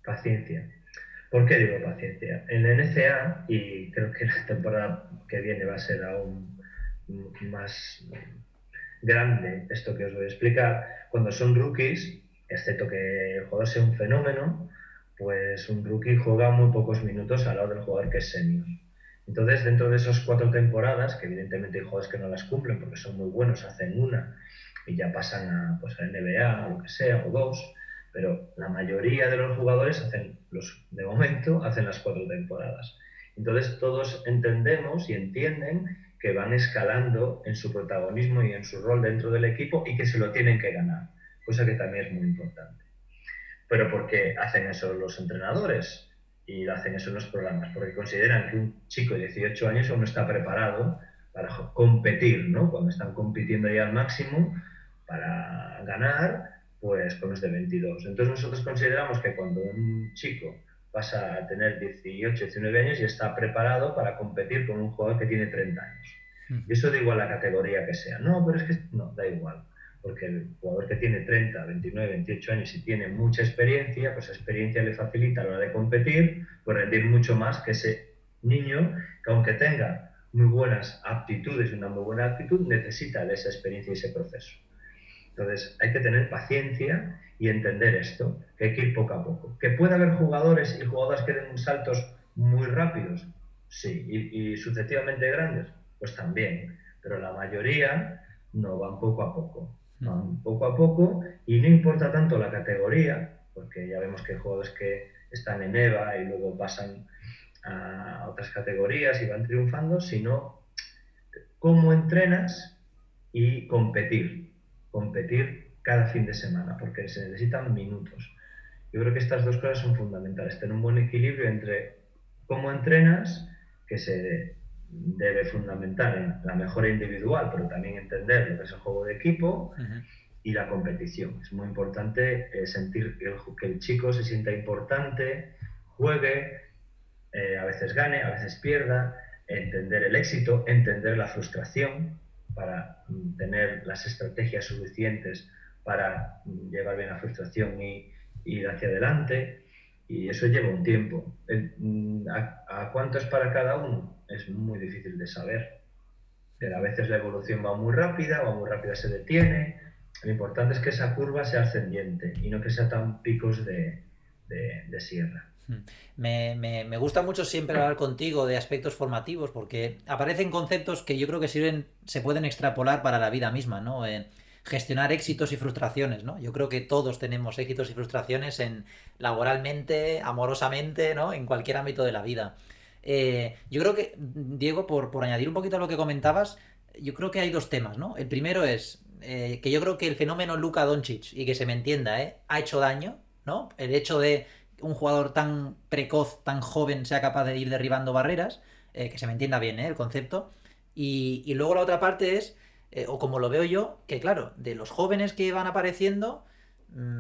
B: paciencia. ¿Por qué digo paciencia? En la NCA, y creo que la temporada que viene va a ser aún más grande esto que os voy a explicar, cuando son rookies, excepto que el jugador sea un fenómeno, pues un rookie juega muy pocos minutos al lado del jugador que es senior. Entonces, dentro de esas 4 temporadas, que evidentemente hay jugadores que no las cumplen porque son muy buenos, hacen una y ya pasan a NBA o lo que sea, o 2, pero la mayoría de los jugadores de momento, hacen las 4 temporadas. Entonces, todos entendemos y entienden que van escalando en su protagonismo y en su rol dentro del equipo y que se lo tienen que ganar, cosa que también es muy importante. Pero ¿por qué hacen eso los entrenadores? Y hacen eso en los programas, porque consideran que un chico de 18 años aún no está preparado para competir, ¿no? Cuando están compitiendo ya al máximo para ganar, pues con los de 22. Entonces nosotros consideramos que cuando un chico pasa a tener 18, 19 años y está preparado para competir con un jugador que tiene 30 años. Y eso da igual la categoría que sea. No, pero es que no, da igual. Porque el jugador que tiene 30, 29, 28 años y tiene mucha experiencia, pues esa experiencia le facilita a la hora de competir, pues rendir mucho más que ese niño que aunque tenga muy buenas aptitudes y una muy buena actitud, necesita de esa experiencia y ese proceso. Entonces hay que tener paciencia y entender esto, que hay que ir poco a poco. ¿Que puede haber jugadores y jugadoras que den saltos muy rápidos? Sí. ¿Y sucesivamente grandes? Pues también. Pero la mayoría no van poco a poco. Van poco a poco y no importa tanto la categoría, porque ya vemos que hay jugadores que están en EVA y luego pasan a otras categorías y van triunfando, sino cómo entrenas y competir cada fin de semana, porque se necesitan minutos. Yo creo que estas dos cosas son fundamentales, tener un buen equilibrio entre cómo entrenas, que se debe fundamentar en la mejora individual, pero también entender lo que es el juego de equipo, y la competición. Es muy importante sentir que el chico se sienta importante, juegue, a veces gane, a veces pierda, entender el éxito, entender la frustración para tener las estrategias suficientes para llevar bien la frustración y ir hacia adelante. Y eso lleva un tiempo. ¿A cuánto es para cada uno? Es muy difícil de saber. Pero a veces la evolución va muy rápida se detiene. Lo importante es que esa curva sea ascendiente y no que sea tan picos de sierra.
A: Me gusta mucho siempre hablar contigo de aspectos formativos porque aparecen conceptos que yo creo que se pueden extrapolar para la vida misma, ¿no? Gestionar éxitos y frustraciones, ¿no? Yo creo que todos tenemos éxitos y frustraciones laboralmente, amorosamente, ¿no? En cualquier ámbito de la vida. Yo creo que, Diego, por añadir un poquito a lo que comentabas, yo creo que hay dos temas, ¿no? El primero es que yo creo que el fenómeno Luka Doncic, y que se me entienda, ha hecho daño, ¿no? El hecho de un jugador tan precoz, tan joven, sea capaz de ir derribando barreras, que se me entienda bien el concepto. Y luego la otra parte es, o como lo veo yo, que claro, de los jóvenes que van apareciendo,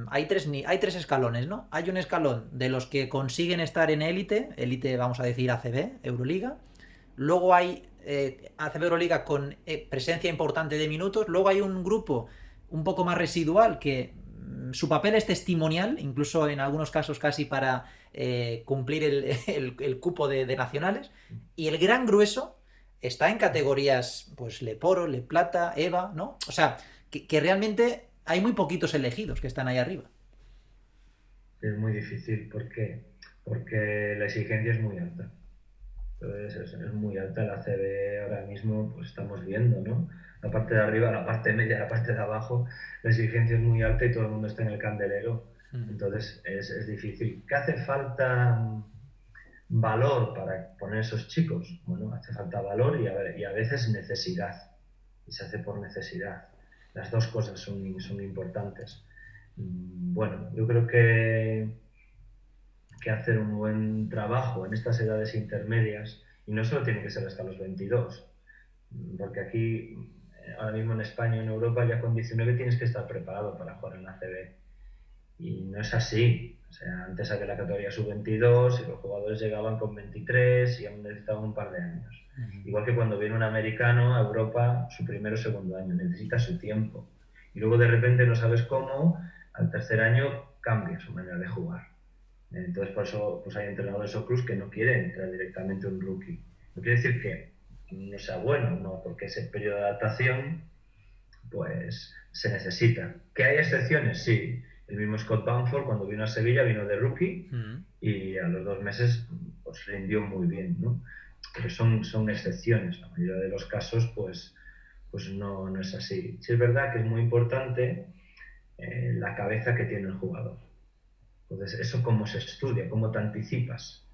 A: hay tres escalones, ¿no? Hay un escalón de los que consiguen estar en élite, vamos a decir ACB, Euroliga. Luego hay ACB Euroliga con presencia importante de minutos. Luego hay un grupo un poco más residual que su papel es testimonial, incluso en algunos casos casi para cumplir el cupo de nacionales. Y el gran grueso está en categorías, pues Leporo, Le Plata, Eva, ¿no? O sea, que realmente hay muy poquitos elegidos que están ahí arriba.
B: Es muy difícil. ¿Por qué? Porque la exigencia es muy alta. Entonces es muy alta la CB ahora mismo, pues estamos viendo, ¿no? La parte de arriba, la parte media, la parte de abajo, la exigencia es muy alta y todo el mundo está en el candelero. Entonces es difícil. ¿Qué hace falta valor para poner esos chicos? Bueno, hace falta valor y a veces necesidad. Y se hace por necesidad. Las dos cosas son importantes. Bueno, yo creo que hacer un buen trabajo en estas edades intermedias, y no solo tiene que ser hasta los 22, porque aquí, ahora mismo en España y en Europa, ya con 19 tienes que estar preparado para jugar en la ACB. Y no es así. O sea, antes había la categoría sub-22 y los jugadores llegaban con 23 y aún necesitaban un par de años. Igual que cuando viene un americano a Europa, su primero o segundo año, necesita su tiempo. Y luego de repente no sabes cómo, al tercer año cambia su manera de jugar. Entonces, por eso pues hay entrenadores o clubs que no quieren entrar directamente un rookie. No quiere decir que no sea bueno, no, porque ese periodo de adaptación pues se necesita. ¿Que hay excepciones? Sí. El mismo Scott Bamford, cuando vino a Sevilla, vino de rookie y a los 2 meses pues rindió muy bien, ¿no? Pero son excepciones. La mayoría de los casos pues no es así. Sí es verdad que es muy importante la cabeza que tiene el jugador. Entonces, ¿eso cómo se estudia? ¿Cómo te anticipas?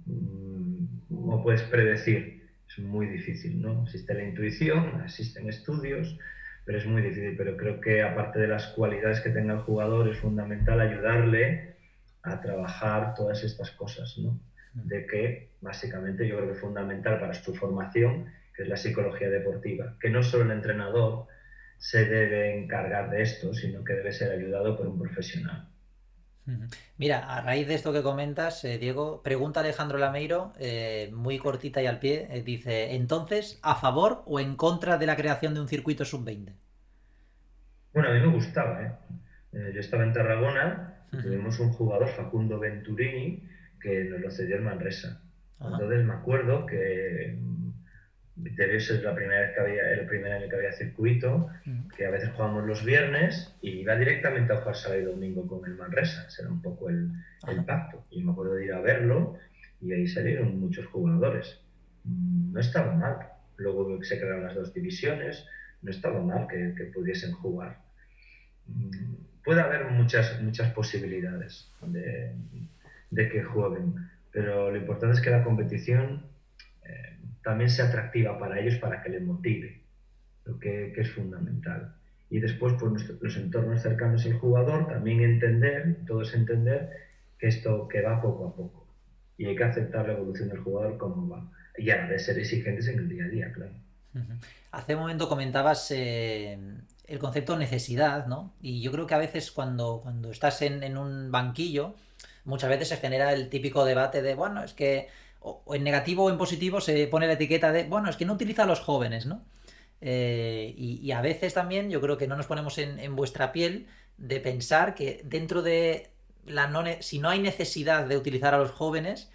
B: ¿Cómo puedes predecir? Es muy difícil, ¿no? Existe la intuición, existen estudios, pero es muy difícil. Pero creo que aparte de las cualidades que tenga el jugador, es fundamental ayudarle a trabajar todas estas cosas, ¿no? De que, básicamente, yo creo que es fundamental para su formación, que es la psicología deportiva, que no solo el entrenador se debe encargar de esto, sino que debe ser ayudado por un profesional.
A: Mira, a raíz de esto que comentas, Diego, pregunta Alejandro Lameiro, muy cortita y al pie, dice, entonces, ¿a favor o en contra de la creación de un circuito sub-20?
B: Bueno, a mí me gustaba, ¿eh? Yo estaba en Tarragona y tuvimos un jugador, Facundo Venturini, que nos lo cedió en Manresa.
A: Ajá.
B: Entonces me acuerdo que Debió ser la primera vez que había, el primer año que había circuito, que a veces jugábamos los viernes y iba directamente a jugar sábado y domingo con el Manresa. Ese era un poco el pacto. Y me acuerdo de ir a verlo y ahí salieron muchos jugadores. No estaba mal. Luego se crearon las dos divisiones, no estaba mal que pudiesen jugar. Puede haber muchas posibilidades de que jueguen, pero lo importante es que la competición también sea atractiva para ellos, para que les motive, lo que es fundamental. Y después, pues los entornos cercanos al jugador, también todos entender que esto que va poco a poco. Y hay que aceptar la evolución del jugador como va. Y a la vez ser exigentes en el día a día, claro.
A: Hace un momento comentabas el concepto necesidad, ¿no? Y yo creo que a veces cuando estás en un banquillo, muchas veces se genera el típico debate de, bueno, es que, o en negativo o en positivo se pone la etiqueta de, bueno, es que no utiliza a los jóvenes, ¿no? Y a veces también yo creo que no nos ponemos en vuestra piel de pensar que dentro de si no hay necesidad de utilizar a los jóvenes,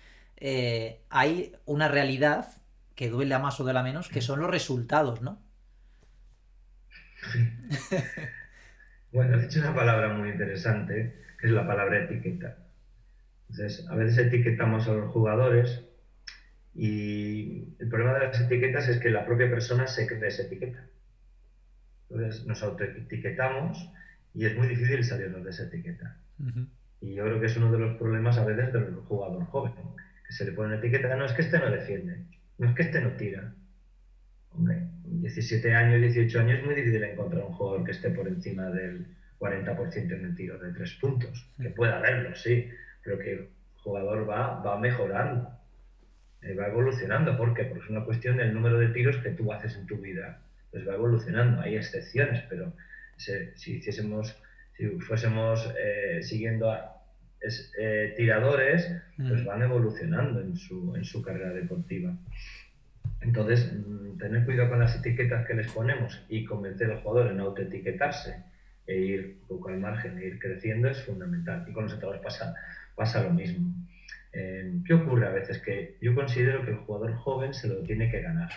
A: hay una realidad que duele a más o duele a menos, que son los resultados, ¿no?
B: Bueno, has dicho una palabra muy interesante, que es la palabra etiqueta. Entonces, a veces etiquetamos a los jugadores y el problema de las etiquetas es que la propia persona se crea esa etiqueta. Entonces, nos autoetiquetamos y es muy difícil salirnos de esa etiqueta. Y yo creo que es uno de los problemas a veces del jugador joven, que se le pone una etiqueta, no es que este no defiende, no es que este no tira. Hombre, 17 años, 18 años es muy difícil encontrar un jugador que esté por encima del 40% en el tiro de 3 puntos. Que pueda haberlo, sí, pero que el jugador va mejorando, va evolucionando. ¿Por qué? Porque es una cuestión del número de tiros que tú haces en tu vida. Pues va evolucionando. Hay excepciones, pero si fuésemos siguiendo tiradores, pues van evolucionando en su carrera deportiva. Entonces, tener cuidado con las etiquetas que les ponemos y convencer al jugador en autoetiquetarse e ir un poco al margen e ir creciendo es fundamental. Y con los entrenadores pasa lo mismo. ¿Qué ocurre a veces? Que yo considero que el jugador joven se lo tiene que ganar.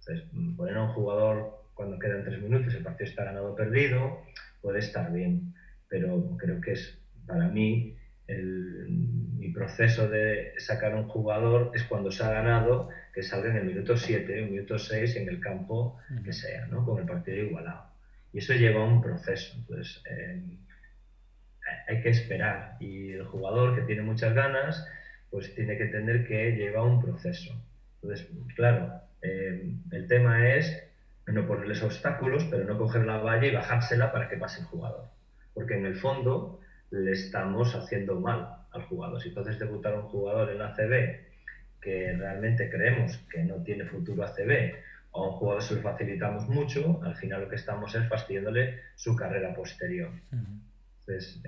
B: Entonces, poner a un jugador cuando quedan 3 minutos, el partido está ganado o perdido, puede estar bien, pero creo que es, para mí, mi proceso de sacar a un jugador es cuando se ha ganado, que salga en el minuto 7, en el minuto 6, en el campo que sea, ¿no? Con el partido igualado. Y eso lleva a un proceso. Entonces, hay que esperar. Y el jugador que tiene muchas ganas, pues tiene que entender que lleva un proceso. Entonces, claro, el tema es no ponerles obstáculos, pero no coger la valla y bajársela para que pase el jugador. Porque en el fondo le estamos haciendo mal al jugador. Si entonces debutar a un jugador en la ACB que realmente creemos que no tiene futuro ACB, o a un jugador se lo facilitamos mucho, al final lo que estamos es fastidiándole su carrera posterior. Entonces,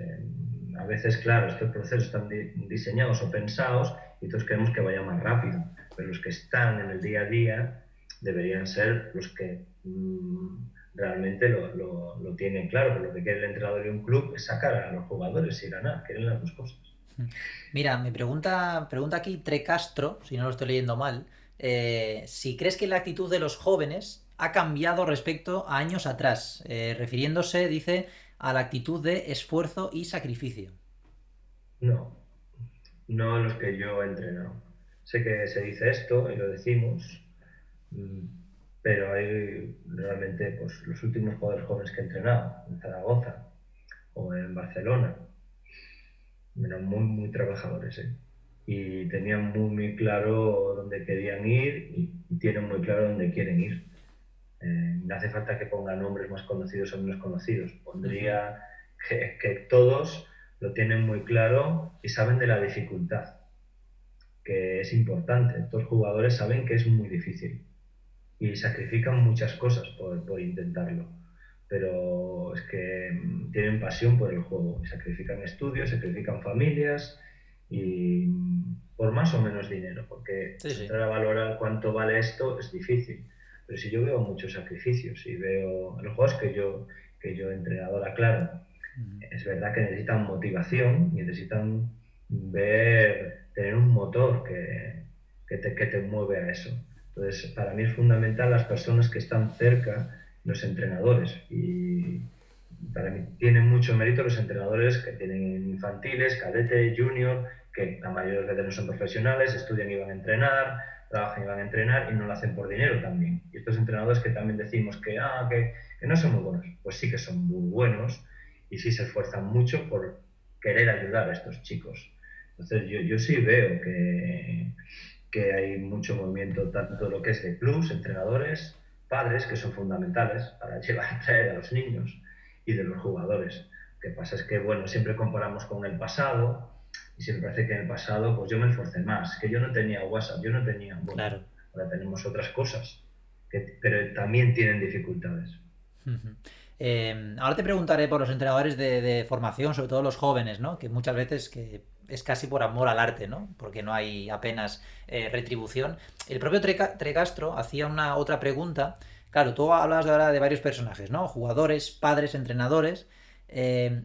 B: a veces, claro, estos procesos están diseñados o pensados y todos queremos que vaya más rápido, pero los que están en el día a día deberían ser los que realmente lo tienen claro, porque lo que quiere el entrenador de un club es sacar a los jugadores y ganar, quieren las dos cosas.
A: Mira, me pregunta aquí Tre Castro, si no lo estoy leyendo mal, si crees que la actitud de los jóvenes ha cambiado respecto a años atrás, refiriéndose, dice, a la actitud de esfuerzo y sacrificio.
B: No, no los que yo he entrenado. Sé que se dice esto y lo decimos, pero hay realmente pues, los últimos jugadores jóvenes que he entrenado, en Zaragoza o en Barcelona, eran muy trabajadores, ¿eh? Y tenían muy claro dónde querían ir y tienen muy claro dónde quieren ir. No hace falta que ponga nombres más conocidos o menos conocidos. Pondría que todos lo tienen muy claro y saben de la dificultad, que es importante. Estos jugadores saben que es muy difícil y sacrifican muchas cosas por intentarlo. Pero es que tienen pasión por el juego, sacrifican estudios, sacrifican familias y por más o menos dinero, porque
A: Sí, sí.
B: entrar a valorar cuánto vale esto es difícil. Pero si yo veo muchos sacrificios y veo los juegos que yo entrenadora, claro, es verdad que necesitan motivación y necesitan tener un motor que te mueve a eso. Entonces, para mí es fundamental las personas que están cerca, los entrenadores. Y para mí tienen mucho mérito los entrenadores que tienen infantiles, cadete, junior, que la mayoría de veces no son profesionales, estudian y van a entrenar, trabajan y van a entrenar y no lo hacen por dinero también. Y estos entrenadores que también decimos que no son muy buenos, pues sí que son muy buenos y sí se esfuerzan mucho por querer ayudar a estos chicos. Entonces yo sí veo que hay mucho movimiento, tanto lo que es de clubs, entrenadores, padres, que son fundamentales para llevar a traer a los niños, y de los jugadores. Lo que pasa es que, bueno, siempre comparamos con el pasado y siempre parece que en el pasado pues yo me esforcé más, que yo no tenía WhatsApp, yo no tenía, bueno,
A: Claro.
B: ahora tenemos otras cosas, pero también tienen dificultades.
A: Ujú. Ahora te preguntaré por los entrenadores de formación, sobre todo los jóvenes, ¿no? Que muchas veces que es casi por amor al arte, ¿no? Porque no hay apenas retribución. El propio Trecastro hacía una otra pregunta. Claro, tú hablabas de ahora de varios personajes, ¿no? Jugadores, padres, entrenadores.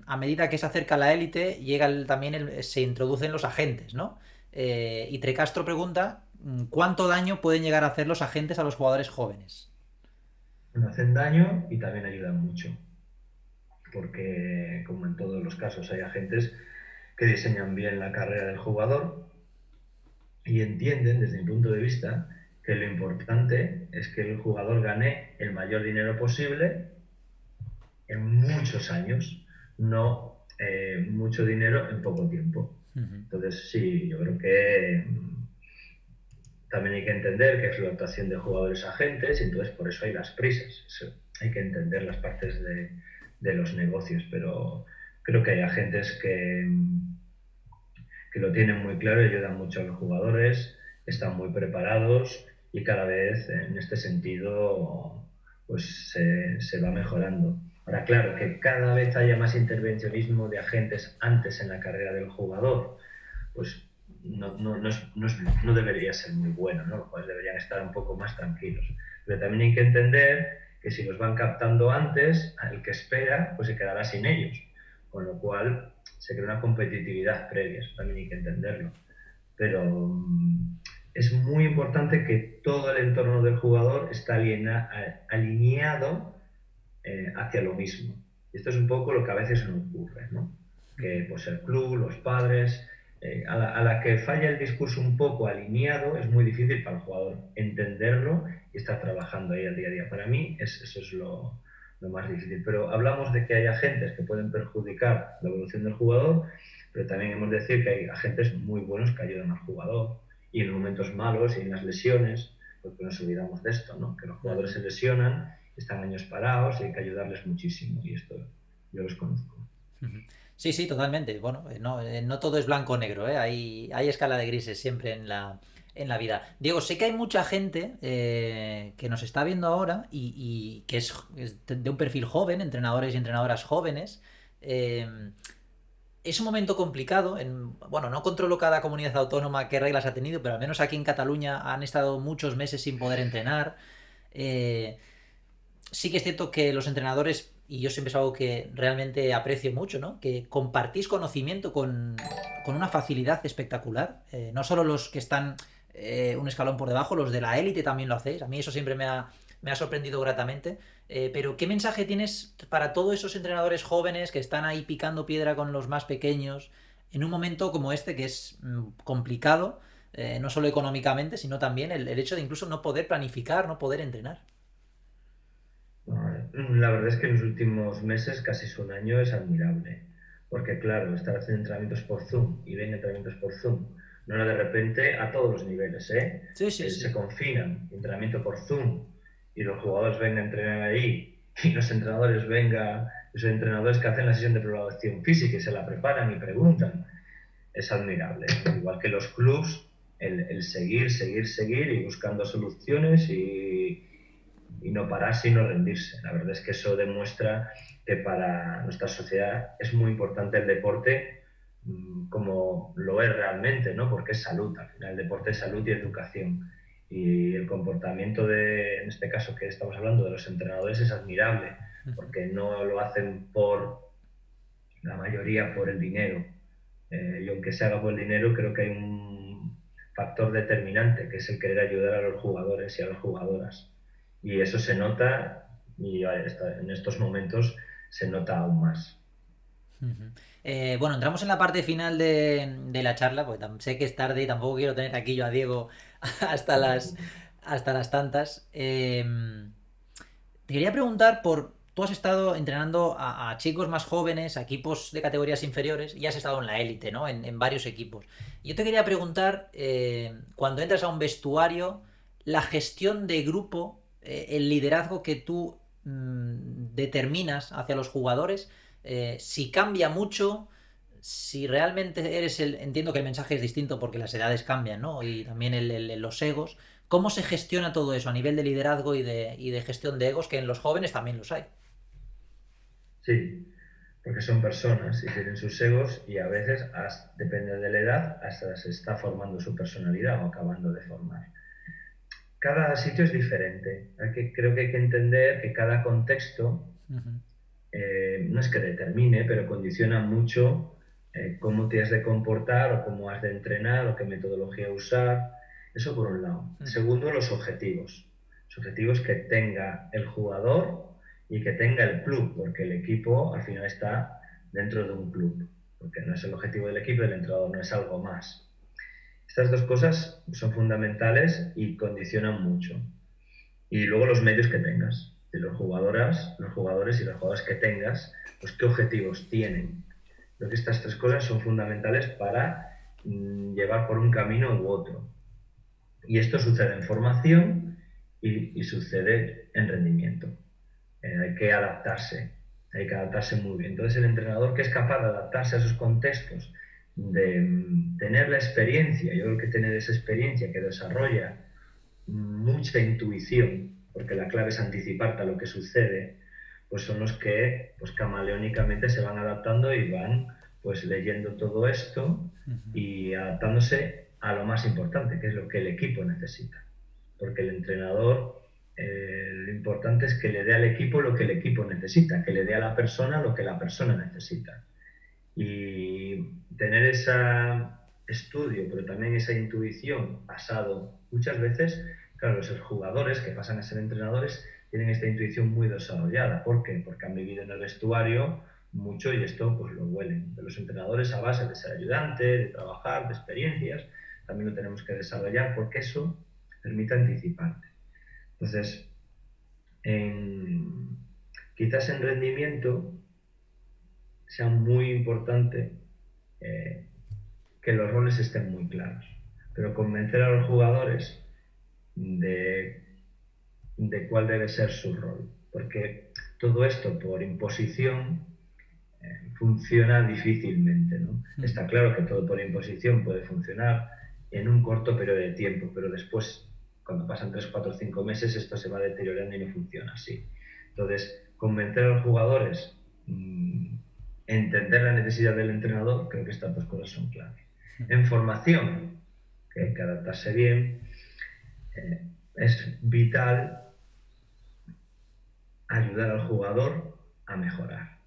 A: A medida que se acerca la élite, también se introducen los agentes, ¿no? Y Trecastro pregunta, ¿cuánto daño pueden llegar a hacer los agentes a los jugadores jóvenes?
B: No hacen daño y también ayudan mucho, porque como en todos los casos hay agentes que diseñan bien la carrera del jugador y entienden, desde mi punto de vista, que lo importante es que el jugador gane el mayor dinero posible en muchos años, no mucho dinero en poco tiempo.
A: Ujú.
B: Entonces, sí, yo creo que también hay que entender que es la actuación de jugadores agentes y entonces por eso hay las prisas. Eso, hay que entender las partes de los negocios, pero creo que hay agentes que lo tienen muy claro y ayudan mucho a los jugadores, están muy preparados y cada vez en este sentido pues se va mejorando. Ahora, claro, que cada vez haya más intervencionismo de agentes antes en la carrera del jugador, pues no debería ser muy bueno, ¿no? Los jugadores deberían estar un poco más tranquilos. Pero también hay que entender que si los van captando antes, el que espera pues se quedará sin ellos. Con lo cual se crea una competitividad previa, eso también hay que entenderlo. Pero es muy importante que todo el entorno del jugador está alineado hacia lo mismo. Y esto es un poco lo que a veces no ocurre, ¿no? Que pues el club, los padres, a la que falla el discurso un poco alineado, es muy difícil para el jugador entenderlo y estar trabajando ahí al día a día. Para mí eso es lo más difícil. Pero hablamos de que hay agentes que pueden perjudicar la evolución del jugador, pero también hemos de decir que hay agentes muy buenos que ayudan al jugador. Y en momentos malos y en las lesiones, porque nos olvidamos de esto, ¿no? Que los jugadores se lesionan, están años parados y hay que ayudarles muchísimo. Y esto yo los conozco.
A: Sí, sí, totalmente. Bueno, no todo es blanco o negro, ¿eh? Hay escala de grises siempre en la vida. Diego, sé que hay mucha gente que nos está viendo ahora y que es de un perfil joven, entrenadores y entrenadoras jóvenes. Eh, es un momento complicado. Bueno, no controlo cada comunidad autónoma qué reglas ha tenido, pero al menos aquí en Cataluña han estado muchos meses sin poder entrenar. Eh, sí que es cierto que los entrenadores, y yo siempre es algo que realmente aprecio mucho, ¿no? Que compartís conocimiento con una facilidad espectacular. No solo los que están un escalón por debajo, los de la élite también lo hacéis. A mí eso siempre me ha sorprendido gratamente. Pero ¿qué mensaje tienes para todos esos entrenadores jóvenes que están ahí picando piedra con los más pequeños en un momento como este que es complicado, no solo económicamente, sino también el hecho de incluso no poder planificar, no poder entrenar?
B: La verdad es que en los últimos meses, casi es un año, es admirable. Porque claro, estar haciendo entrenamientos por Zoom y ven entrenamientos por Zoom, no era de repente a todos los niveles, ¿eh?
A: Sí, sí,
B: Se
A: sí.
B: confinan, entrenamiento por Zoom, y los jugadores vengan a entrenar ahí, y los entrenadores vengan, los entrenadores que hacen la sesión de programación física y se la preparan y preguntan, es admirable. Igual que los clubs, el seguir y buscando soluciones y no pararse y no rendirse. La verdad es que eso demuestra que para nuestra sociedad es muy importante el deporte como lo es realmente, ¿no? Porque es salud, al final el deporte es salud y educación. Y el comportamiento en este caso que estamos hablando, de los entrenadores es admirable, porque no lo hacen la mayoría por el dinero. Y aunque se haga por el dinero, creo que factor determinante, que es el querer ayudar a los jugadores y a las jugadoras. Y eso se nota, y en estos momentos se nota aún más.
A: Ujú. Bueno, entramos en la parte final de la charla, porque sé que es tarde y tampoco quiero tener aquí yo a Diego hasta hasta las tantas. Te quería preguntar por... Tú has estado entrenando a chicos más jóvenes, a equipos de categorías inferiores, y has estado en la élite, ¿no? En varios equipos. Yo te quería preguntar, cuando entras a un vestuario, la gestión de grupo, el liderazgo que tú determinas hacia los jugadores, si cambia mucho, si realmente eres el... Entiendo que el mensaje es distinto porque las edades cambian, ¿no? Y también los egos. ¿Cómo se gestiona todo eso a nivel de liderazgo y de gestión de egos, que en los jóvenes también los hay?
B: Sí, porque son personas y tienen sus egos y a veces, depende de la edad, hasta se está formando su personalidad o acabando de formar. Cada sitio es diferente. Creo que hay que entender que cada contexto
A: Ujú.
B: no es que determine, pero condiciona mucho cómo te has de comportar o cómo has de entrenar o qué metodología usar. Eso por un lado. Segundo, los objetivos. Los objetivos que tenga el jugador y que tenga el club, porque el equipo al final está dentro de un club, porque no es el objetivo del equipo, del entrenador, no es algo más. Estas dos cosas son fundamentales y condicionan mucho. Y luego los medios que tengas, de los jugadores y las jugadoras que tengas, pues qué objetivos tienen. Creo que estas tres cosas son fundamentales para llevar por un camino u otro. Y esto sucede en formación y sucede en rendimiento. Hay que adaptarse muy bien. Entonces el entrenador que es capaz de adaptarse a esos contextos, de tener la experiencia, yo creo que tener esa experiencia que desarrolla mucha intuición, porque la clave es anticiparte a lo que sucede, pues son los que pues camaleónicamente se van adaptando y van pues leyendo todo esto y adaptándose a lo más importante, que es lo que el equipo necesita. Porque el entrenador, lo importante es que le dé al equipo lo que el equipo necesita, que le dé a la persona lo que la persona necesita. Y tener ese estudio, pero también esa intuición basado muchas veces, claro, los jugadores que pasan a ser entrenadores tienen esta intuición muy desarrollada. ¿Por qué? Porque han vivido en el vestuario mucho y esto pues lo huelen. De los entrenadores a base de ser ayudante, de trabajar, de experiencias, también lo tenemos que desarrollar porque eso permite anticiparte. Entonces, quizás en rendimiento sea muy importante que los roles estén muy claros, pero convencer a los jugadores de, de cuál debe ser su rol, porque todo esto por imposición funciona difícilmente, ¿no? Está claro que todo por imposición puede funcionar en un corto periodo de tiempo, pero después, cuando pasan 3, 4, 5 meses, esto se va deteriorando y no funciona así. Entonces, convencer a los jugadores, entender la necesidad del entrenador, creo que estas dos cosas son claves. En formación, que hay que adaptarse bien, es vital ayudar al jugador a mejorar.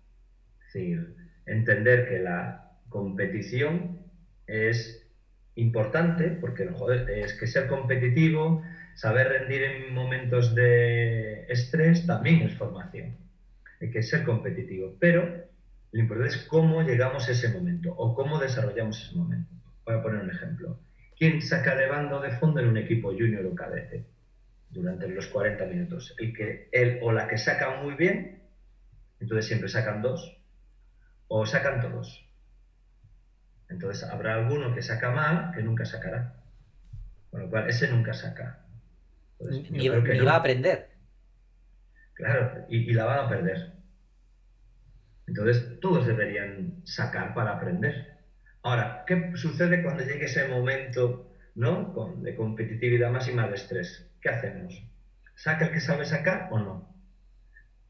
B: Es decir, entender que la competición es importante, porque joder, es que ser competitivo, saber rendir en momentos de estrés también es formación. Hay que ser competitivo, pero lo importante es cómo llegamos a ese momento o cómo desarrollamos ese momento. Voy a poner un ejemplo. ¿Quién saca de bando de fondo en un equipo junior o cadete durante los 40 minutos? Él o la que saca muy bien, entonces siempre sacan dos, o sacan todos. Entonces habrá alguno que saca mal que nunca sacará. Con lo cual, ese nunca saca. Entonces, yo creo que
A: Ni va a
B: no.
A: aprender.
B: Claro, y la van a perder. Entonces, todos deberían sacar para aprender. Ahora, ¿qué sucede cuando llegue ese momento, ¿no? De competitividad máxima de estrés? ¿Qué hacemos? ¿Saca el que sabe sacar o no?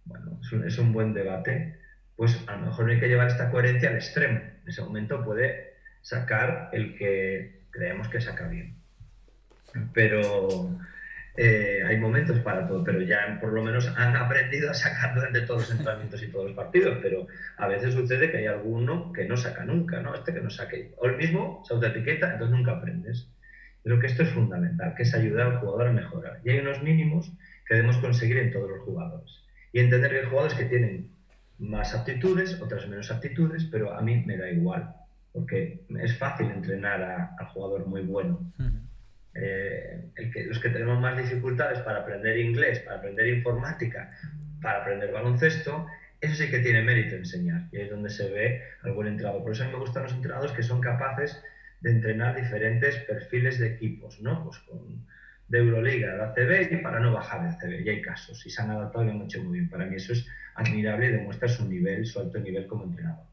B: Bueno, es un buen debate. Pues a lo mejor no hay que llevar esta coherencia al extremo. En ese momento puede sacar el que creemos que saca bien. Pero hay momentos para todo, pero ya por lo menos han aprendido a sacar durante todos los entrenamientos y todos los partidos, pero a veces sucede que hay alguno que no saca nunca, ¿no? Este que no saque, o el mismo se autoetiqueta, entonces nunca aprendes. Creo que esto es fundamental, que es ayudar al jugador a mejorar. Y hay unos mínimos que debemos conseguir en todos los jugadores. Y entender que hay jugadores que tienen más aptitudes, otras menos aptitudes, pero a mí me da igual, porque es fácil entrenar al jugador muy bueno. Los que tenemos más dificultades para aprender inglés, para aprender informática, para aprender baloncesto, eso sí que tiene mérito enseñar. Y ahí es donde se ve al buen entrenador. Por eso a mí me gustan los entrenadores que son capaces de entrenar diferentes perfiles de equipos, ¿no? Pues de Euroliga, de ACB, y para no bajar de ACB. Y hay casos, y se han adaptado y lo han hecho muy bien. Para mí eso es admirable y demuestra su nivel, su alto nivel como entrenador.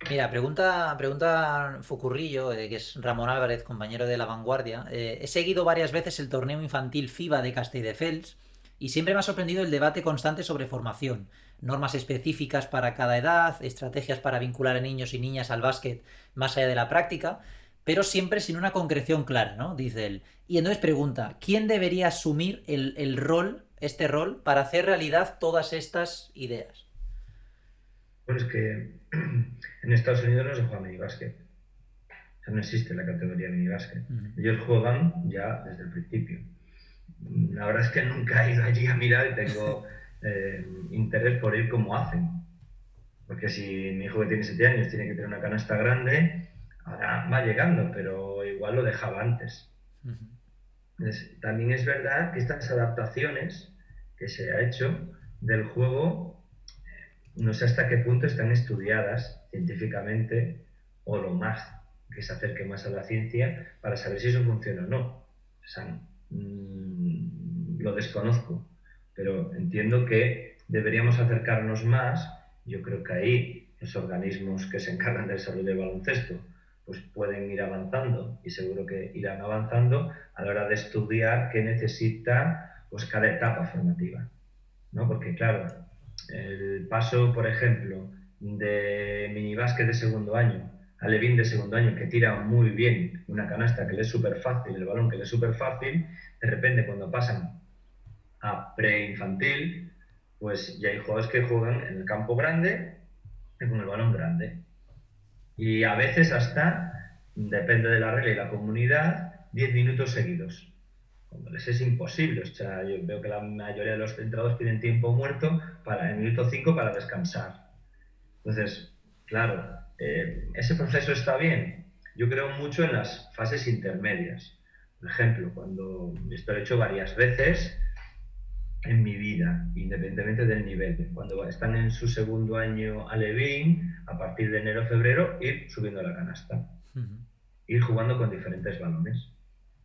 A: Mira, pregunta Focurrillo, que es Ramón Álvarez, compañero de La Vanguardia. He seguido varias veces el torneo infantil FIBA de Castelldefels y siempre me ha sorprendido el debate constante sobre formación, normas específicas para cada edad, estrategias para vincular a niños y niñas al básquet más allá de la práctica, pero siempre sin una concreción clara, ¿no? Dice él. Y entonces pregunta, ¿quién debería asumir el rol, este rol, para hacer realidad todas estas ideas?
B: Bueno, es que en Estados Unidos no se juega minibásquet. O sea, no existe la categoría minibásquet. Ellos juegan ya desde el principio. La verdad es que nunca he ido allí a mirar y tengo interés por ir como hacen. Porque si mi hijo que tiene 7 años tiene que tener una canasta grande, ahora va llegando, pero igual lo dejaba antes. Entonces, también es verdad que estas adaptaciones que se ha hecho del juego, no sé hasta qué punto están estudiadas científicamente o lo más que se acerque más a la ciencia para saber si eso funciona o no. O sea, lo desconozco, pero entiendo que deberíamos acercarnos más. Yo creo que ahí los organismos que se encargan del desarrollo del baloncesto pues pueden ir avanzando y seguro que irán avanzando a la hora de estudiar qué necesita pues cada etapa formativa, ¿no? Porque claro, el paso, por ejemplo, de minibásquet de segundo año a Levin de segundo año, que tira muy bien una canasta que le es súper fácil, el balón que le es súper fácil, de repente cuando pasan a preinfantil, pues ya hay jugadores que juegan en el campo grande y con el balón grande. Y a veces hasta, depende de la regla y la comunidad, 10 minutos seguidos. Cuando les es imposible. O sea, yo veo que la mayoría de los entrenadores tienen tiempo muerto para el minuto 5 para descansar. Entonces, claro, ese proceso está bien. Yo creo mucho en las fases intermedias. Por ejemplo, cuando esto lo he hecho varias veces en mi vida, independientemente del nivel. Cuando están en su segundo año alevín, a partir de enero o febrero, ir subiendo la canasta. Ir jugando con diferentes balones.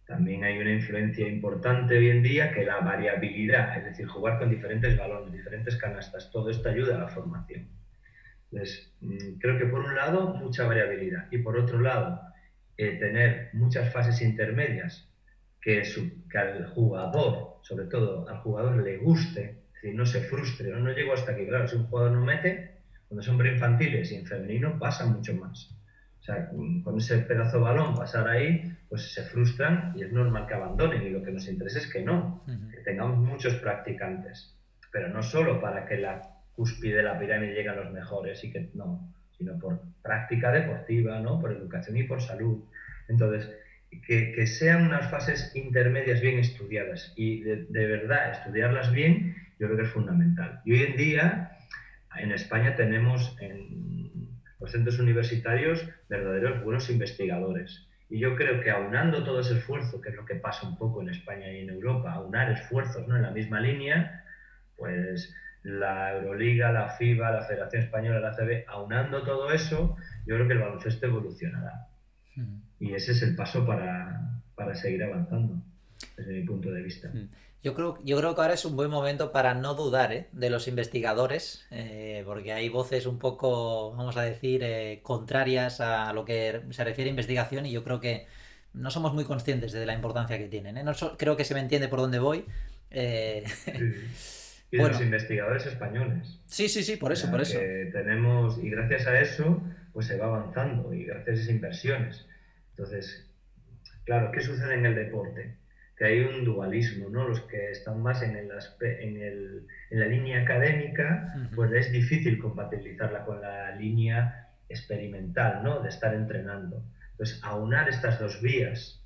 B: También hay una influencia importante hoy en día que la variabilidad, es decir, jugar con diferentes balones, diferentes canastas, todo esto ayuda a la formación. Entonces, creo que por un lado, mucha variabilidad y por otro lado, tener muchas fases intermedias que al jugador, sobre todo al jugador, le guste, es decir, no se frustre, no llego hasta aquí. Claro, si un jugador no mete, cuando son preinfantiles y en femenino pasa mucho más. O sea, con ese pedazo de balón pasar ahí, pues se frustran y es normal que abandonen. Y lo que nos interesa es que no, que tengamos muchos practicantes. Pero no solo para que la cúspide de la pirámide llegue a los mejores, y que no, sino por práctica deportiva, ¿no? Por educación y por salud. Entonces, que sean unas fases intermedias bien estudiadas y de verdad estudiarlas bien, yo creo que es fundamental. Y hoy en día, en España tenemos en los centros universitarios verdaderos buenos investigadores. Y yo creo que aunando todo ese esfuerzo, que es lo que pasa un poco en España y en Europa, aunar esfuerzos, ¿no?, en la misma línea, pues la Euroliga, la FIBA, la Federación Española, la ACB, aunando todo eso, yo creo que el baloncesto evolucionará. Y ese es el paso para seguir avanzando, desde mi punto de vista.
A: Yo creo que ahora es un buen momento para no dudar, de los investigadores, porque hay voces un poco, vamos a decir, contrarias a lo que se refiere a investigación y yo creo que no somos muy conscientes de la importancia que tienen. No creo que se me entiende por dónde voy.
B: Sí. Y de
A: Bueno,
B: los investigadores españoles.
A: sí, por eso, por eso.
B: Que tenemos, y gracias a eso, pues se va avanzando, y gracias a esas inversiones. Entonces, claro, ¿qué sucede en el deporte? Que hay un dualismo, ¿no? Los que están más en la línea académica, pues es difícil compatibilizarla con la línea experimental, ¿no? De estar entrenando. Entonces, aunar estas dos vías,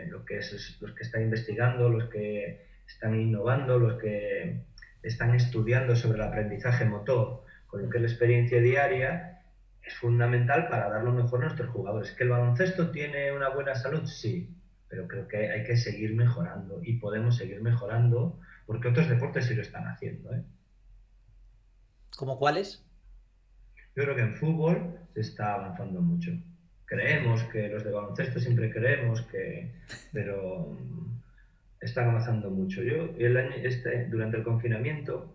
B: los que están investigando, los que están innovando, los que están estudiando sobre el aprendizaje motor, con lo que es la experiencia diaria, es fundamental para dar lo mejor a nuestros jugadores. ¿Que el baloncesto tiene una buena salud? Sí, pero creo que hay que seguir mejorando y podemos seguir mejorando porque otros deportes sí lo están haciendo, ¿eh?
A: ¿Cómo cuáles?
B: Yo creo que en fútbol se está avanzando mucho. Creemos que los de baloncesto siempre creemos que, pero están avanzando mucho. Durante el confinamiento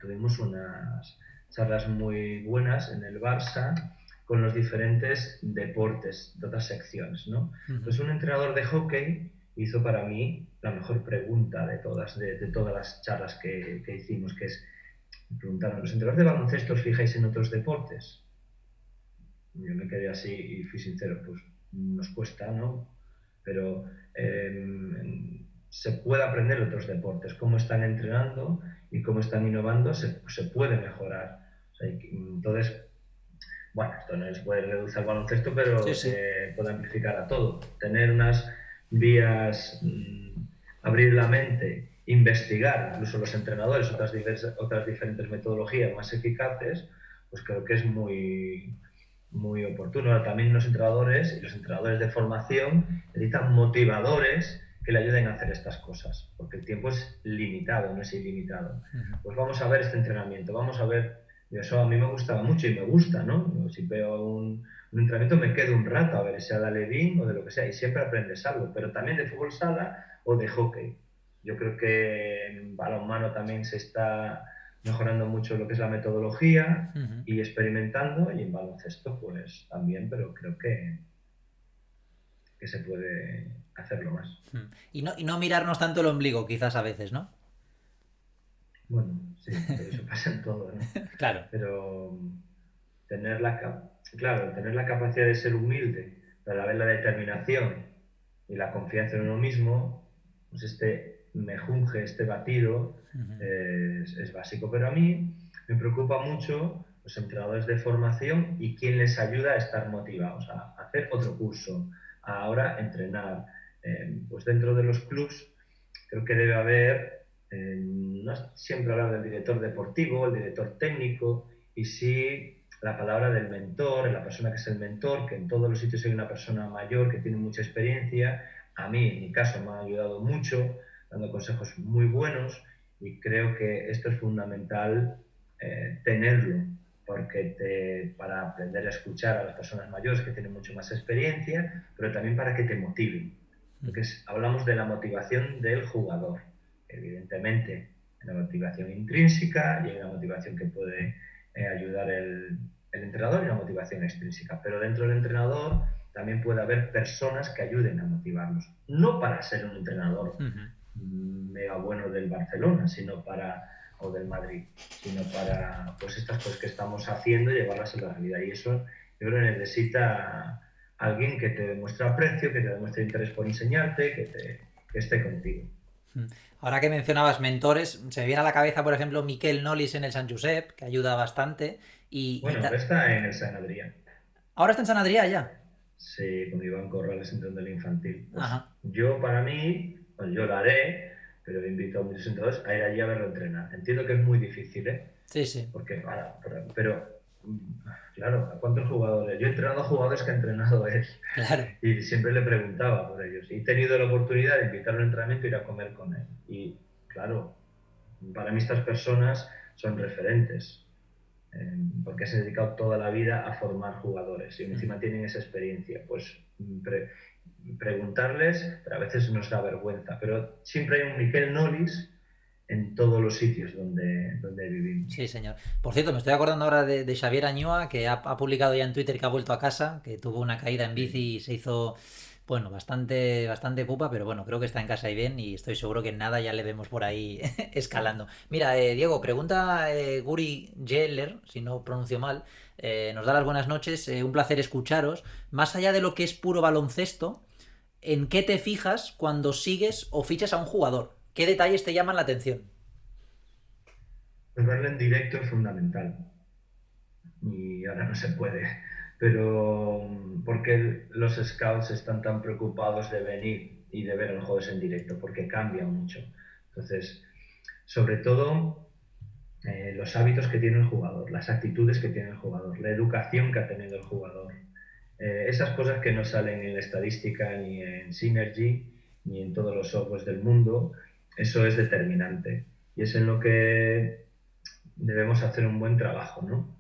B: tuvimos unas charlas muy buenas en el Barça con los diferentes deportes de otras secciones, ¿no? Pues un entrenador de hockey hizo para mí la mejor pregunta de todas las charlas que hicimos, que es, me preguntaron, ¿los entrenadores de baloncesto os fijáis en otros deportes? Yo me quedé así y fui sincero, pues nos cuesta, ¿no? Pero se puede aprender de otros deportes, cómo están entrenando y cómo están innovando, se puede mejorar. O sea, entonces, bueno, esto no se puede reducir al baloncesto, pero
A: Sí, sí.
B: se puede amplificar a todo. Tener unas vías, abrir la mente, investigar, incluso los entrenadores, otras diferentes metodologías más eficaces, pues creo que es muy oportuno. Ahora, también los entrenadores y los entrenadores de formación necesitan motivadores que le ayuden a hacer estas cosas, porque el tiempo es limitado, no es ilimitado. Pues vamos a ver este entrenamiento, vamos a ver, y eso a mí me gustaba mucho y me gusta, ¿no? Si veo un entrenamiento me quedo un rato a ver, sea de alevín o de lo que sea, y siempre aprendes algo, pero también de fútbol sala o de hockey. Yo creo que en balonmano también se está mejorando mucho lo que es la metodología y experimentando, y en baloncesto pues también, pero creo que se puede hacerlo más.
A: Y no mirarnos tanto el ombligo, quizás a veces, ¿no?
B: Bueno, sí, pero eso pasa en todo, ¿no?
A: Claro.
B: Pero tener la capacidad de ser humilde, pero a la vez la determinación y la confianza en uno mismo, pues este mejunje, este batido es básico. Pero a mí me preocupa mucho los entrenadores de formación y quién les ayuda a estar motivados, a hacer otro curso, a ahora entrenar. Pues dentro de los clubs creo que debe haber, no siempre hablar del director deportivo, el director técnico, y sí la palabra del mentor, la persona que es el mentor, que en todos los sitios hay una persona mayor que tiene mucha experiencia. A mí, en mi caso, me ha ayudado mucho, dando consejos muy buenos, y creo que esto es fundamental tenerlo, porque para aprender a escuchar a las personas mayores que tienen mucho más experiencia, pero también para que te motiven. Porque hablamos de la motivación del jugador. Evidentemente, hay una motivación intrínseca y hay una motivación que puede ayudar el entrenador y una motivación extrínseca. Pero dentro del entrenador también puede haber personas que ayuden a motivarlos. No para ser un entrenador mega bueno del Barcelona, o del Madrid, sino para pues estas cosas que estamos haciendo y llevarlas a la realidad. Y eso yo creo que necesita alguien que te demuestre aprecio, que te demuestre interés por enseñarte, que esté contigo.
A: Ahora que mencionabas mentores, se me viene a la cabeza, por ejemplo, Miquel Nolis en el Sant Josep, que ayuda bastante.
B: Bueno, ahora está en el San Adrià.
A: Ahora está en San Adrià ya.
B: Sí, con Iván Corrales entrando en el infantil. Pues
A: Ajá.
B: yo, para mí, pues yo lo haré, pero invito a muchos entrenadores a ir allí a verlo entrenar. Entiendo que es muy difícil, ¿eh?
A: Sí, sí.
B: Porque, pero claro, ¿a cuántos jugadores? Yo he entrenado a jugadores que ha entrenado él.
A: Claro.
B: Y siempre le preguntaba por ellos. Y he tenido la oportunidad de invitarlo a un entrenamiento y ir a comer con él. Y claro, para mí estas personas son referentes, porque se han dedicado toda la vida a formar jugadores y encima tienen esa experiencia. Pues preguntarles, pero a veces nos da vergüenza. Pero siempre hay un Miquel Nolis en todos los sitios donde vivimos.
A: Sí, señor. Por cierto, me estoy acordando ahora de Xavier Añoa, que ha publicado ya en Twitter que ha vuelto a casa, que tuvo una caída en bici y se hizo, bueno, bastante pupa, pero bueno, creo que está en casa y bien y estoy seguro que en nada ya le vemos por ahí escalando. Mira, Diego, pregunta Guri Jeller, si no pronuncio mal, nos da las buenas noches, un placer escucharos. Más allá de lo que es puro baloncesto, ¿en qué te fijas cuando sigues o fichas a un jugador? ¿Qué detalles te llaman la atención?
B: Pues verlo en directo es fundamental y ahora no se puede, pero ¿por qué los scouts están tan preocupados de venir y de ver los juegos en directo? Porque cambia mucho. Entonces, sobre todo los hábitos que tiene el jugador, las actitudes que tiene el jugador, la educación que ha tenido el jugador. Esas cosas que no salen en la estadística, ni en Synergy, ni en todos los softwares del mundo, eso es determinante. Y es en lo que debemos hacer un buen trabajo, ¿no?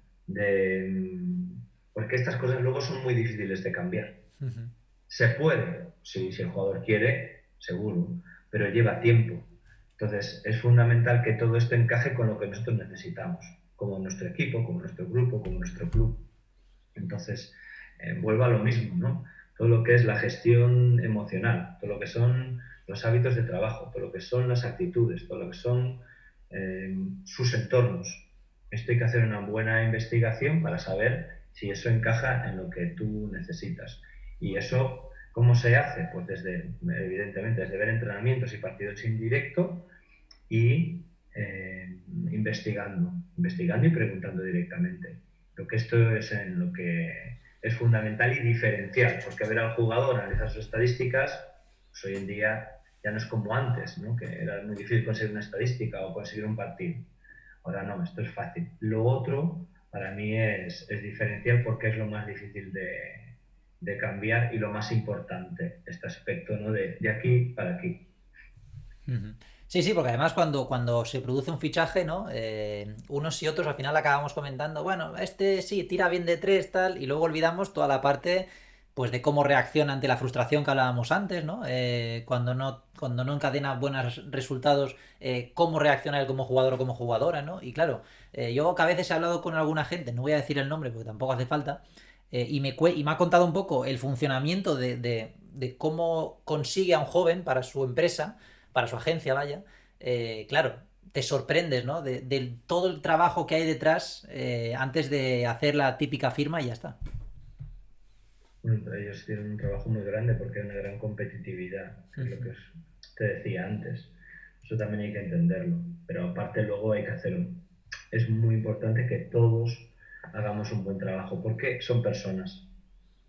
B: Porque estas cosas luego son muy difíciles de cambiar.
A: Ujú.
B: Se puede, si el jugador quiere, seguro, pero lleva tiempo. Entonces, es fundamental que todo esto encaje con lo que nosotros necesitamos, como nuestro equipo, como nuestro grupo, como nuestro club. Entonces, vuelvo a lo mismo, ¿no? Todo lo que es la gestión emocional, todo lo que son los hábitos de trabajo, todo lo que son las actitudes, todo lo que son sus entornos. Esto hay que hacer una buena investigación para saber si eso encaja en lo que tú necesitas. Y eso, ¿cómo se hace? Pues evidentemente, desde ver entrenamientos y partidos en directo y investigando y preguntando directamente. Lo que esto es en lo que es fundamental y diferencial, porque ver al jugador, analizar sus estadísticas, pues hoy en día ya no es como antes, ¿no? Que era muy difícil conseguir una estadística o conseguir un partido. Ahora no, esto es fácil. Lo otro, para mí, es diferencial porque es lo más difícil de cambiar y lo más importante, este aspecto, ¿no? De aquí para aquí.
A: Ujú. Sí, sí, porque además cuando se produce un fichaje, ¿no? Unos y otros al final acabamos comentando, bueno, este sí, tira bien de tres, tal, y luego olvidamos toda la parte, pues, de cómo reacciona ante la frustración que hablábamos antes, ¿no? Cuando no encadena buenos resultados, cómo reacciona él como jugador o como jugadora, ¿no? Y claro, yo que a veces he hablado con alguna gente, no voy a decir el nombre porque tampoco hace falta, y me ha contado un poco el funcionamiento de cómo consigue a un joven para su empresa, para su agencia, vaya. Claro, te sorprendes, ¿no? De todo el trabajo que hay detrás, antes de hacer la típica firma y ya está.
B: Bueno, ellos tienen un trabajo muy grande porque hay una gran competitividad, que es lo que te decía antes. Eso también hay que entenderlo. Pero aparte luego hay que hacer. Es muy importante que todos hagamos un buen trabajo porque son personas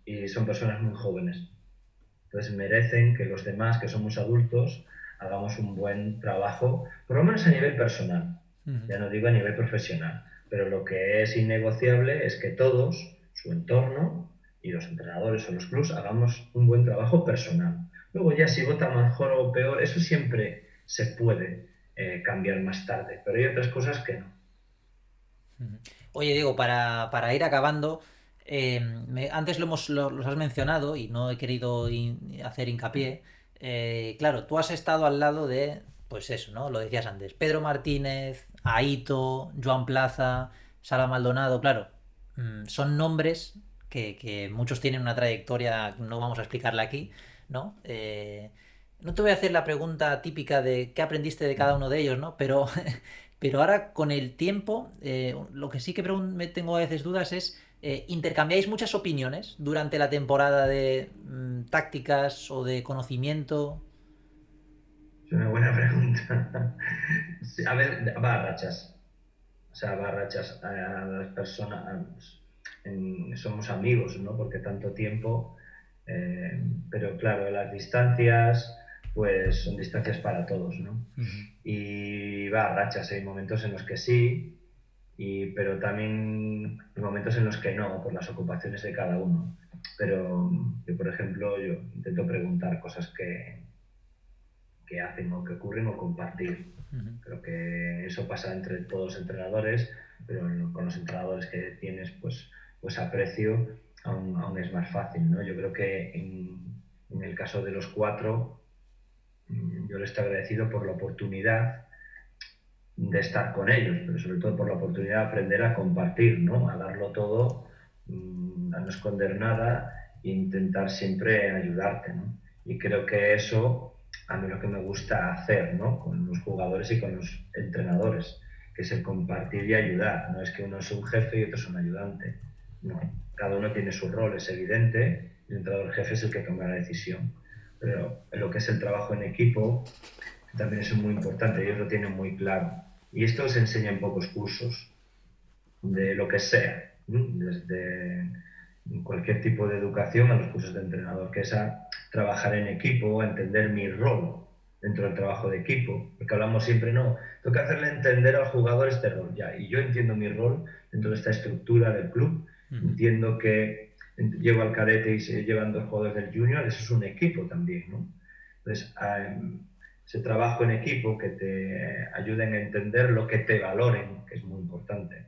B: y son personas muy jóvenes. Entonces merecen que los demás, que somos adultos, hagamos un buen trabajo, por lo menos a nivel personal. Ya no digo a nivel profesional, pero lo que es innegociable es que todos, su entorno y los entrenadores o los clubs, hagamos un buen trabajo personal. Luego ya si vota mejor o peor, eso siempre se puede cambiar más tarde, pero hay otras cosas que no.
A: Oye, Diego, para ir acabando, antes los has mencionado y no he querido hacer hincapié. Claro, tú has estado al lado de, pues eso, ¿no? Lo decías antes, Pedro Martínez, Aito, Joan Plaza, Sala Maldonado, claro, son nombres que muchos tienen una trayectoria, no vamos a explicarla aquí, ¿no? No te voy a hacer la pregunta típica de qué aprendiste de cada uno de ellos, ¿no? Pero ahora con el tiempo, lo que sí que me tengo a veces dudas es, ¿intercambiáis muchas opiniones durante la temporada de tácticas o de conocimiento?
B: Es una buena pregunta. Sí, a ver, va a rachas. O sea, va a rachas a las personas. Somos amigos, ¿no? Porque tanto tiempo. Pero claro, las distancias, pues son distancias para todos, ¿no?
A: Ujú.
B: Y va a rachas. Hay momentos en los que sí, pero también hay momentos en los que no, por las ocupaciones de cada uno. Pero yo, por ejemplo, yo intento preguntar cosas que hacen o que ocurren o compartir.
A: Ujú.
B: Creo que eso pasa entre todos los entrenadores, pero con los entrenadores que tienes, pues aprecio, aún es más fácil, ¿no? Yo creo que en el caso de los cuatro, yo les estoy agradecido por la oportunidad de estar con ellos, pero sobre todo por la oportunidad de aprender a compartir, ¿no? A darlo todo, a no esconder nada e intentar siempre ayudarte, ¿no? Y creo que eso a mí lo que me gusta hacer, ¿no? Con los jugadores y con los entrenadores, que es el compartir y ayudar. No es que uno es un jefe y otro es un ayudante. No, cada uno tiene su rol, es evidente, y el entrenador jefe es el que toma la decisión. Pero en lo que es el trabajo en equipo, también es muy importante, ellos lo tienen muy claro. Y esto se enseña en pocos cursos, de lo que sea, ¿no? Desde cualquier tipo de educación a los cursos de entrenador, que es a trabajar en equipo, a entender mi rol dentro del trabajo de equipo, porque hablamos siempre, no, tengo que hacerle entender al jugador este rol, ya, y yo entiendo mi rol dentro de esta estructura del club, entiendo que llevo al cadete y se llevan 2 jugadores del junior, eso es un equipo también, ¿no? Entonces, ese trabajo en equipo que te ayuden a entender lo que te valoren, que es muy importante,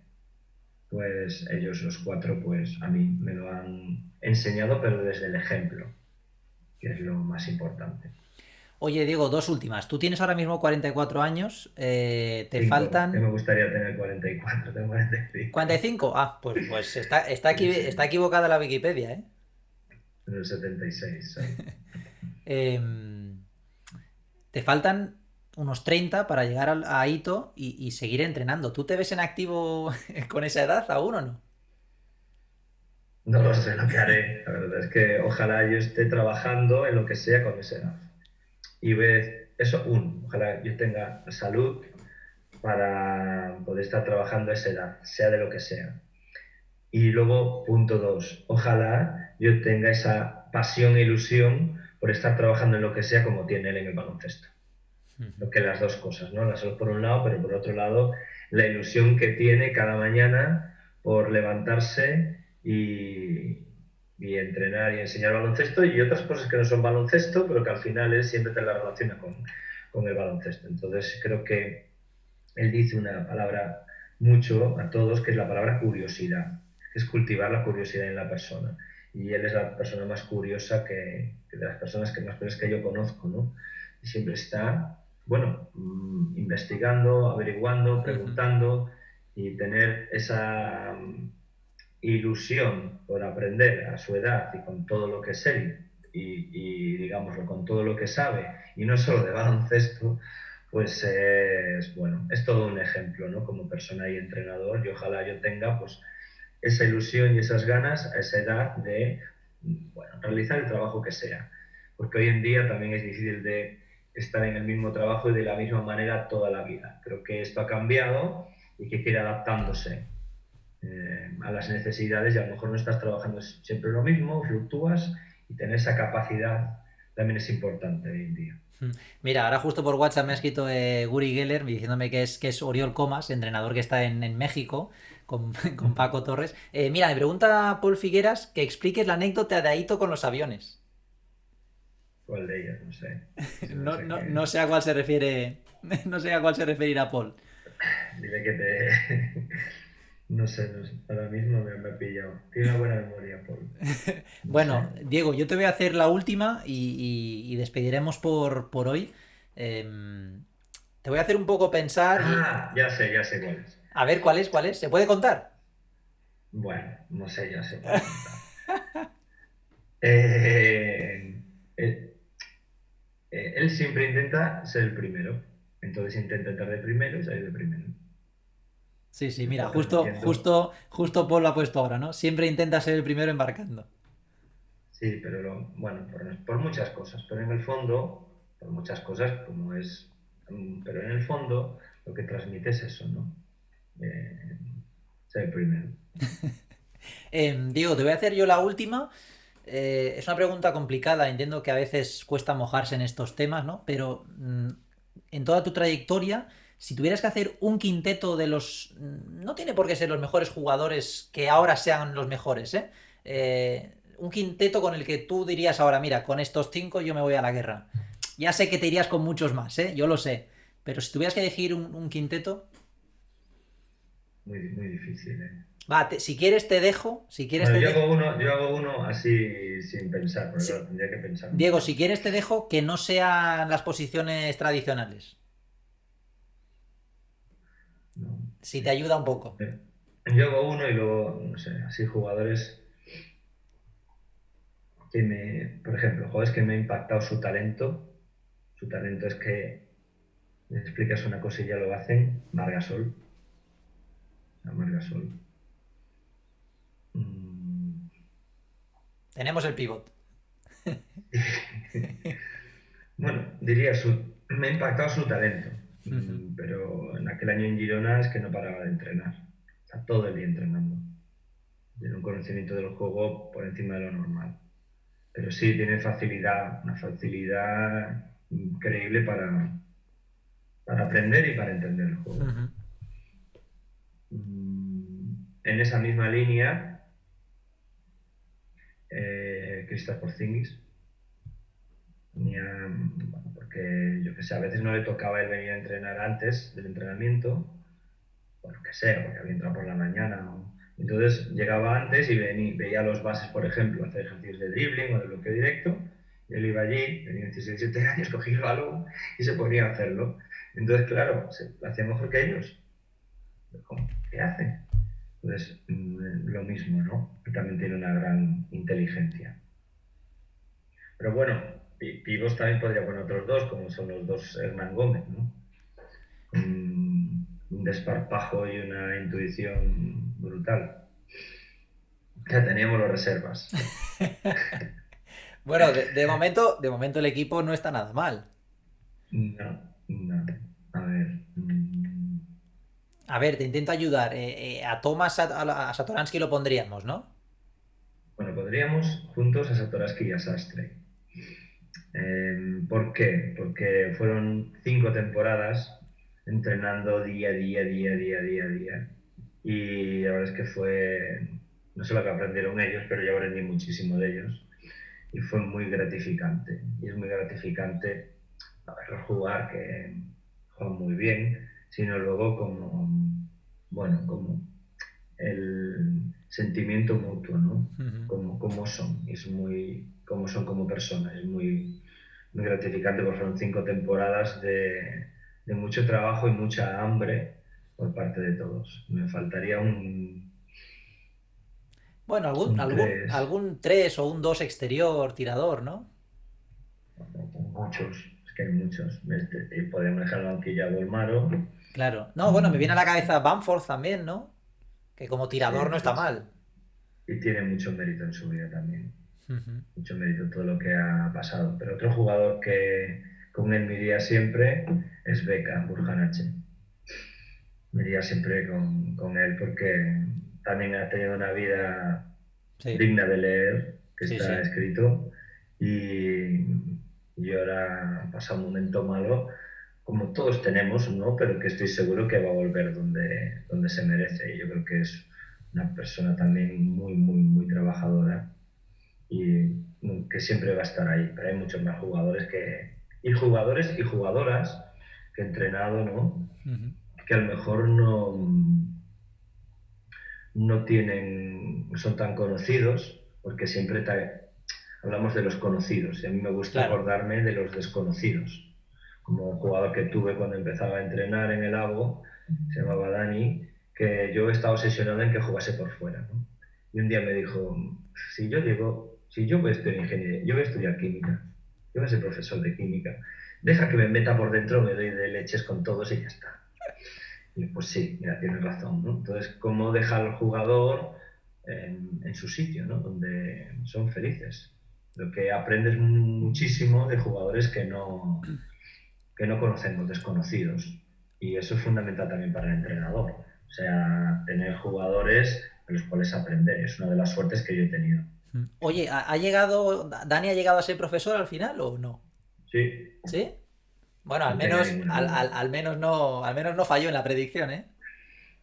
B: pues ellos los 4 pues a mí me lo han enseñado, pero desde el ejemplo, que es lo más importante.
A: Oye, Diego, dos últimas. Tú tienes ahora mismo 44 años, te
B: 5, que me
A: faltan
B: gustaría tener 44, tengo 45.
A: 45. Ah, pues
B: Sí, sí,
A: está equivocada la Wikipedia, ¿eh?
B: en el 76 soy.
A: Em, Te faltan unos 30 para llegar a Hito y seguir entrenando. ¿Tú te ves en activo con esa edad aún o no?
B: No lo sé lo que haré, la verdad es que ojalá yo esté trabajando en lo que sea con esa edad. Y ves, eso, ojalá yo tenga salud para poder estar trabajando a esa edad, sea de lo que sea. Y luego, punto 2, ojalá yo tenga esa pasión e ilusión por estar trabajando en lo que sea como tiene él en el baloncesto. Lo que las dos cosas, ¿no? La salud por un lado, pero por otro lado, la ilusión que tiene cada mañana por levantarse y entrenar y enseñar baloncesto y otras cosas que no son baloncesto, pero que al final él siempre te la relaciona con el baloncesto. Entonces creo que él dice una palabra mucho a todos, que es la palabra curiosidad, que es cultivar la curiosidad en la persona. Y él es la persona más curiosa que de las personas que más cosas que yo conozco, ¿no? Y siempre está, bueno, investigando, averiguando, preguntando y tener esa ilusión por aprender a su edad y con todo lo que es él digámoslo, con todo lo que sabe y no solo de baloncesto, pues es, bueno, es todo un ejemplo, ¿no? Como persona y entrenador y ojalá yo tenga pues esa ilusión y esas ganas a esa edad de, bueno, realizar el trabajo que sea. Porque hoy en día también es difícil de estar en el mismo trabajo y de la misma manera toda la vida. Creo que esto ha cambiado y que quiere adaptándose a las necesidades y a lo mejor no estás trabajando siempre lo mismo, fluctúas y tener esa capacidad también es importante hoy en día.
A: Mira, ahora justo por WhatsApp me ha escrito Guri Geller diciéndome que es Oriol Comas, entrenador que está en México con Paco Torres. Mira, me pregunta Paul Figueras que expliques la anécdota de Aito con los aviones.
B: ¿Cuál de ellas? No sé. No
A: No,
B: sé
A: no,
B: qué.
A: no sé a cuál se refiere. No sé a cuál se referirá Paul.
B: Dile que te. No sé, no sé, ahora mismo me ha pillado. Tiene una buena memoria, Paul. No
A: Bueno,
B: sé.
A: Diego, yo te voy a hacer la última y despediremos por hoy. Te voy a hacer un poco pensar y.
B: Ya sé cuál es.
A: A ver, ¿cuál es? ¿Cuál es? ¿Se puede contar?
B: Bueno, no sé, ya se puede contar. Eh, eh, él siempre intenta ser el primero. Entonces intenta estar de primero y salir de primero.
A: Sí, sí,
B: Me
A: mira,
B: está
A: justo,
B: transmitiendo.
A: justo Paul lo ha puesto ahora, ¿no? Siempre intenta ser el primero embarcando.
B: Sí, pero bueno, por muchas cosas. Pero en el fondo, por muchas cosas, como es. Pero en el fondo, lo que transmite es eso, ¿no? Eh, Ser el primero.
A: Diego, te voy a hacer yo la última. Es una pregunta complicada, entiendo que a veces cuesta mojarse en estos temas, ¿no? Pero en toda tu trayectoria, si tuvieras que hacer un quinteto de los... No tiene por qué ser los mejores jugadores que ahora sean los mejores, ¿eh? Un quinteto con el que tú dirías ahora, mira, con estos 5 yo me voy a la guerra. Ya sé que te irías con muchos más, ¿eh? Yo lo sé. Pero si tuvieras que elegir un quinteto...
B: Muy, muy difícil, ¿eh?
A: Va, si quieres te dejo, si quieres
B: Bueno,
A: te dejo...
B: yo hago uno así sin pensar, porque claro, tendría que pensar
A: Diego,
B: mucho.
A: si quieres te dejo que no sean las posiciones tradicionales.
B: ¿No?
A: Si te ayuda un poco.
B: Yo hago uno y luego, no sé, así jugadores por ejemplo, jugadores que me ha impactado su talento. Su talento es que le explicas una cosa y ya lo hacen. Margasol. Margasol. Mm.
A: Tenemos el pivot.
B: Bueno, diría, me ha impactado su talento. Pero en aquel año en Girona es que no paraba de entrenar. Está todo el día entrenando. tiene un conocimiento del juego por encima de lo normal. Pero sí, tiene facilidad, una facilidad increíble para aprender y para entender el juego.
A: Ujú.
B: En esa misma línea, Kristaps Porzingis tenía, bueno, porque yo que sé, a veces no le tocaba él venir a entrenar antes del entrenamiento, por lo que sea, porque había entrado por la mañana. ¿No? Entonces llegaba antes y veía a los bases, por ejemplo, hacer ejercicios de dribbling o de bloqueo directo. Y él iba allí, tenía 16, 17 años, cogía el balón y se ponía a hacerlo. Entonces, claro, lo hacía mejor que ellos. ¿Qué hace? Entonces, lo mismo, ¿no? Y también tiene una gran inteligencia. Pero bueno, pivos también podría poner otros dos, como son los dos Hernán Gómez, ¿no? Con un desparpajo y una intuición brutal. Ya teníamos las reservas.
A: Bueno, de momento el equipo no está nada mal.
B: No, no. A ver.
A: A ver, te intento ayudar. A Thomas, a Satoransky lo pondríamos, ¿no?
B: Bueno, podríamos juntos a Satoransky y a Sastre. ¿Por qué? Porque fueron 5 temporadas entrenando día a día, día a día, día a día. Y la verdad es que fue, no sé lo que aprendieron ellos, pero yo aprendí muchísimo de ellos. Y fue muy gratificante. Y es muy gratificante verlos jugar, que juegan muy bien, sino luego como, bueno, como el sentimiento mutuo, ¿no?
A: Ujú.
B: Como son, es muy, como son como personas, es muy gratificante porque fueron 5 temporadas de mucho trabajo y mucha hambre por parte de todos. Me faltaría
A: Bueno, algún,
B: un
A: algún,
B: 3,
A: algún 3 o un 2 exterior tirador, ¿no?
B: muchos, es que hay muchos. Podemos dejar la banquilla a Volmaro.
A: Claro. No, bueno, me viene a
B: Mm,
A: la cabeza Bamford también, ¿no? Que como
B: sí,
A: tirador no está mal.
B: y tiene mucho mérito en su vida también.
A: Ujú.
B: Mucho mérito todo lo que ha pasado. Pero otro jugador que con él me iría siempre es Beka Burjanache. Me iría siempre con él porque también ha tenido una vida
A: Sí,
B: digna de leer, que
A: sí,
B: está
A: sí.
B: escrito, y ahora ha pasado un momento malo, como todos tenemos, ¿no? Pero que estoy seguro que va a volver donde se merece. Y yo creo que es una persona también muy, muy, muy trabajadora y que siempre va a estar ahí. Pero hay muchos más jugadores y jugadores y jugadoras que he entrenado, ¿no?
A: Ujú.
B: Que a lo mejor no tienen, son tan conocidos, porque siempre hablamos de los conocidos y a mí me gusta
A: Claro.
B: acordarme de los desconocidos. Como un jugador que tuve cuando empezaba a entrenar en el ABO, se llamaba Dani, que yo estaba obsesionado en que jugase por fuera. ¿No? Y un día me dijo, si yo voy a estudiar ingeniería, yo voy a estudiar química, yo voy a ser profesor de química, deja que me meta por dentro, me doy de leches con todos y ya está. Y pues sí, mira, tienes razón, ¿no? Entonces, ¿cómo deja al jugador en su sitio, ¿no? Donde son felices? Lo que aprendes muchísimo de jugadores que no conocemos, desconocidos. Y eso es fundamental también para el entrenador. O sea, tener jugadores a los cuales aprender. Es una de las suertes que yo he tenido.
A: Oye, ¿ha llegado, Dani ha llegado a ser profesor al final o no?
B: Sí,
A: ¿Sí? Bueno, al
B: no tenía
A: menos,
B: ninguna
A: al,
B: duda.
A: al- al menos no, al menos no falló en la predicción, ¿eh?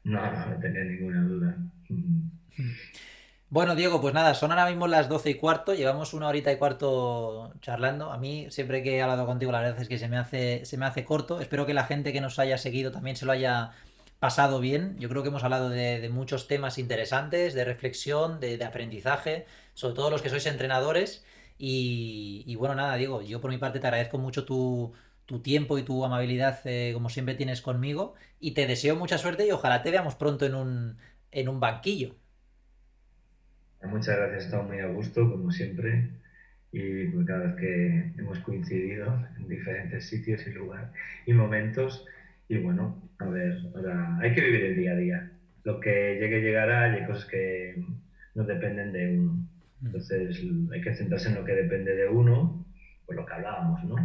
B: No tenía ninguna duda.
A: Bueno, Diego, pues nada, son ahora mismo las 12:15, llevamos 1 horita y cuarto charlando. A mí, siempre que he hablado contigo, la verdad es que se me hace corto. Espero que la gente que nos haya seguido también se lo haya pasado bien. Yo creo que hemos hablado de muchos temas interesantes, de reflexión, de aprendizaje, sobre todo los que sois entrenadores. Y bueno, nada, Diego, yo por mi parte te agradezco mucho tu tiempo y tu amabilidad, como siempre tienes conmigo. Y te deseo mucha suerte y ojalá te veamos pronto en un banquillo.
B: Muchas gracias, he estado muy a gusto, como siempre, y pues cada vez que hemos coincidido en diferentes sitios y lugares y momentos, y bueno, a ver, ahora hay que vivir el día a día. Lo que llegue llegará y hay cosas que no dependen de uno. Entonces hay que centrarse en lo que depende de uno, por lo que hablábamos, ¿no?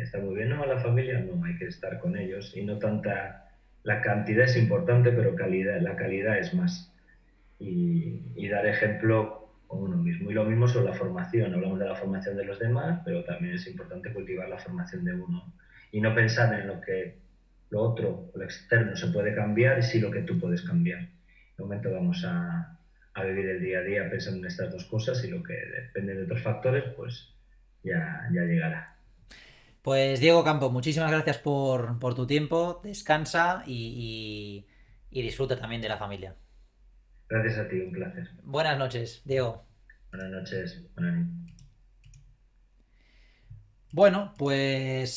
B: Está muy bien, ¿no? La familia, no, hay que estar con ellos y no tanta, la cantidad es importante, pero la calidad es más. y dar ejemplo con uno mismo. Y lo mismo sobre la formación. Hablamos de la formación de los demás, pero también es importante cultivar la formación de uno y no pensar en lo que lo otro, lo externo se puede cambiar y sí lo que tú puedes cambiar. De momento vamos a vivir el día a día pensando en estas dos cosas y lo que depende de otros factores, pues ya llegará.
A: Pues Diego Campo, muchísimas gracias por tu tiempo, descansa y disfruta también de la familia.
B: Gracias a ti, un placer.
A: Buenas noches, Diego.
B: Buenas noches. Buenas noches.
A: Bueno, pues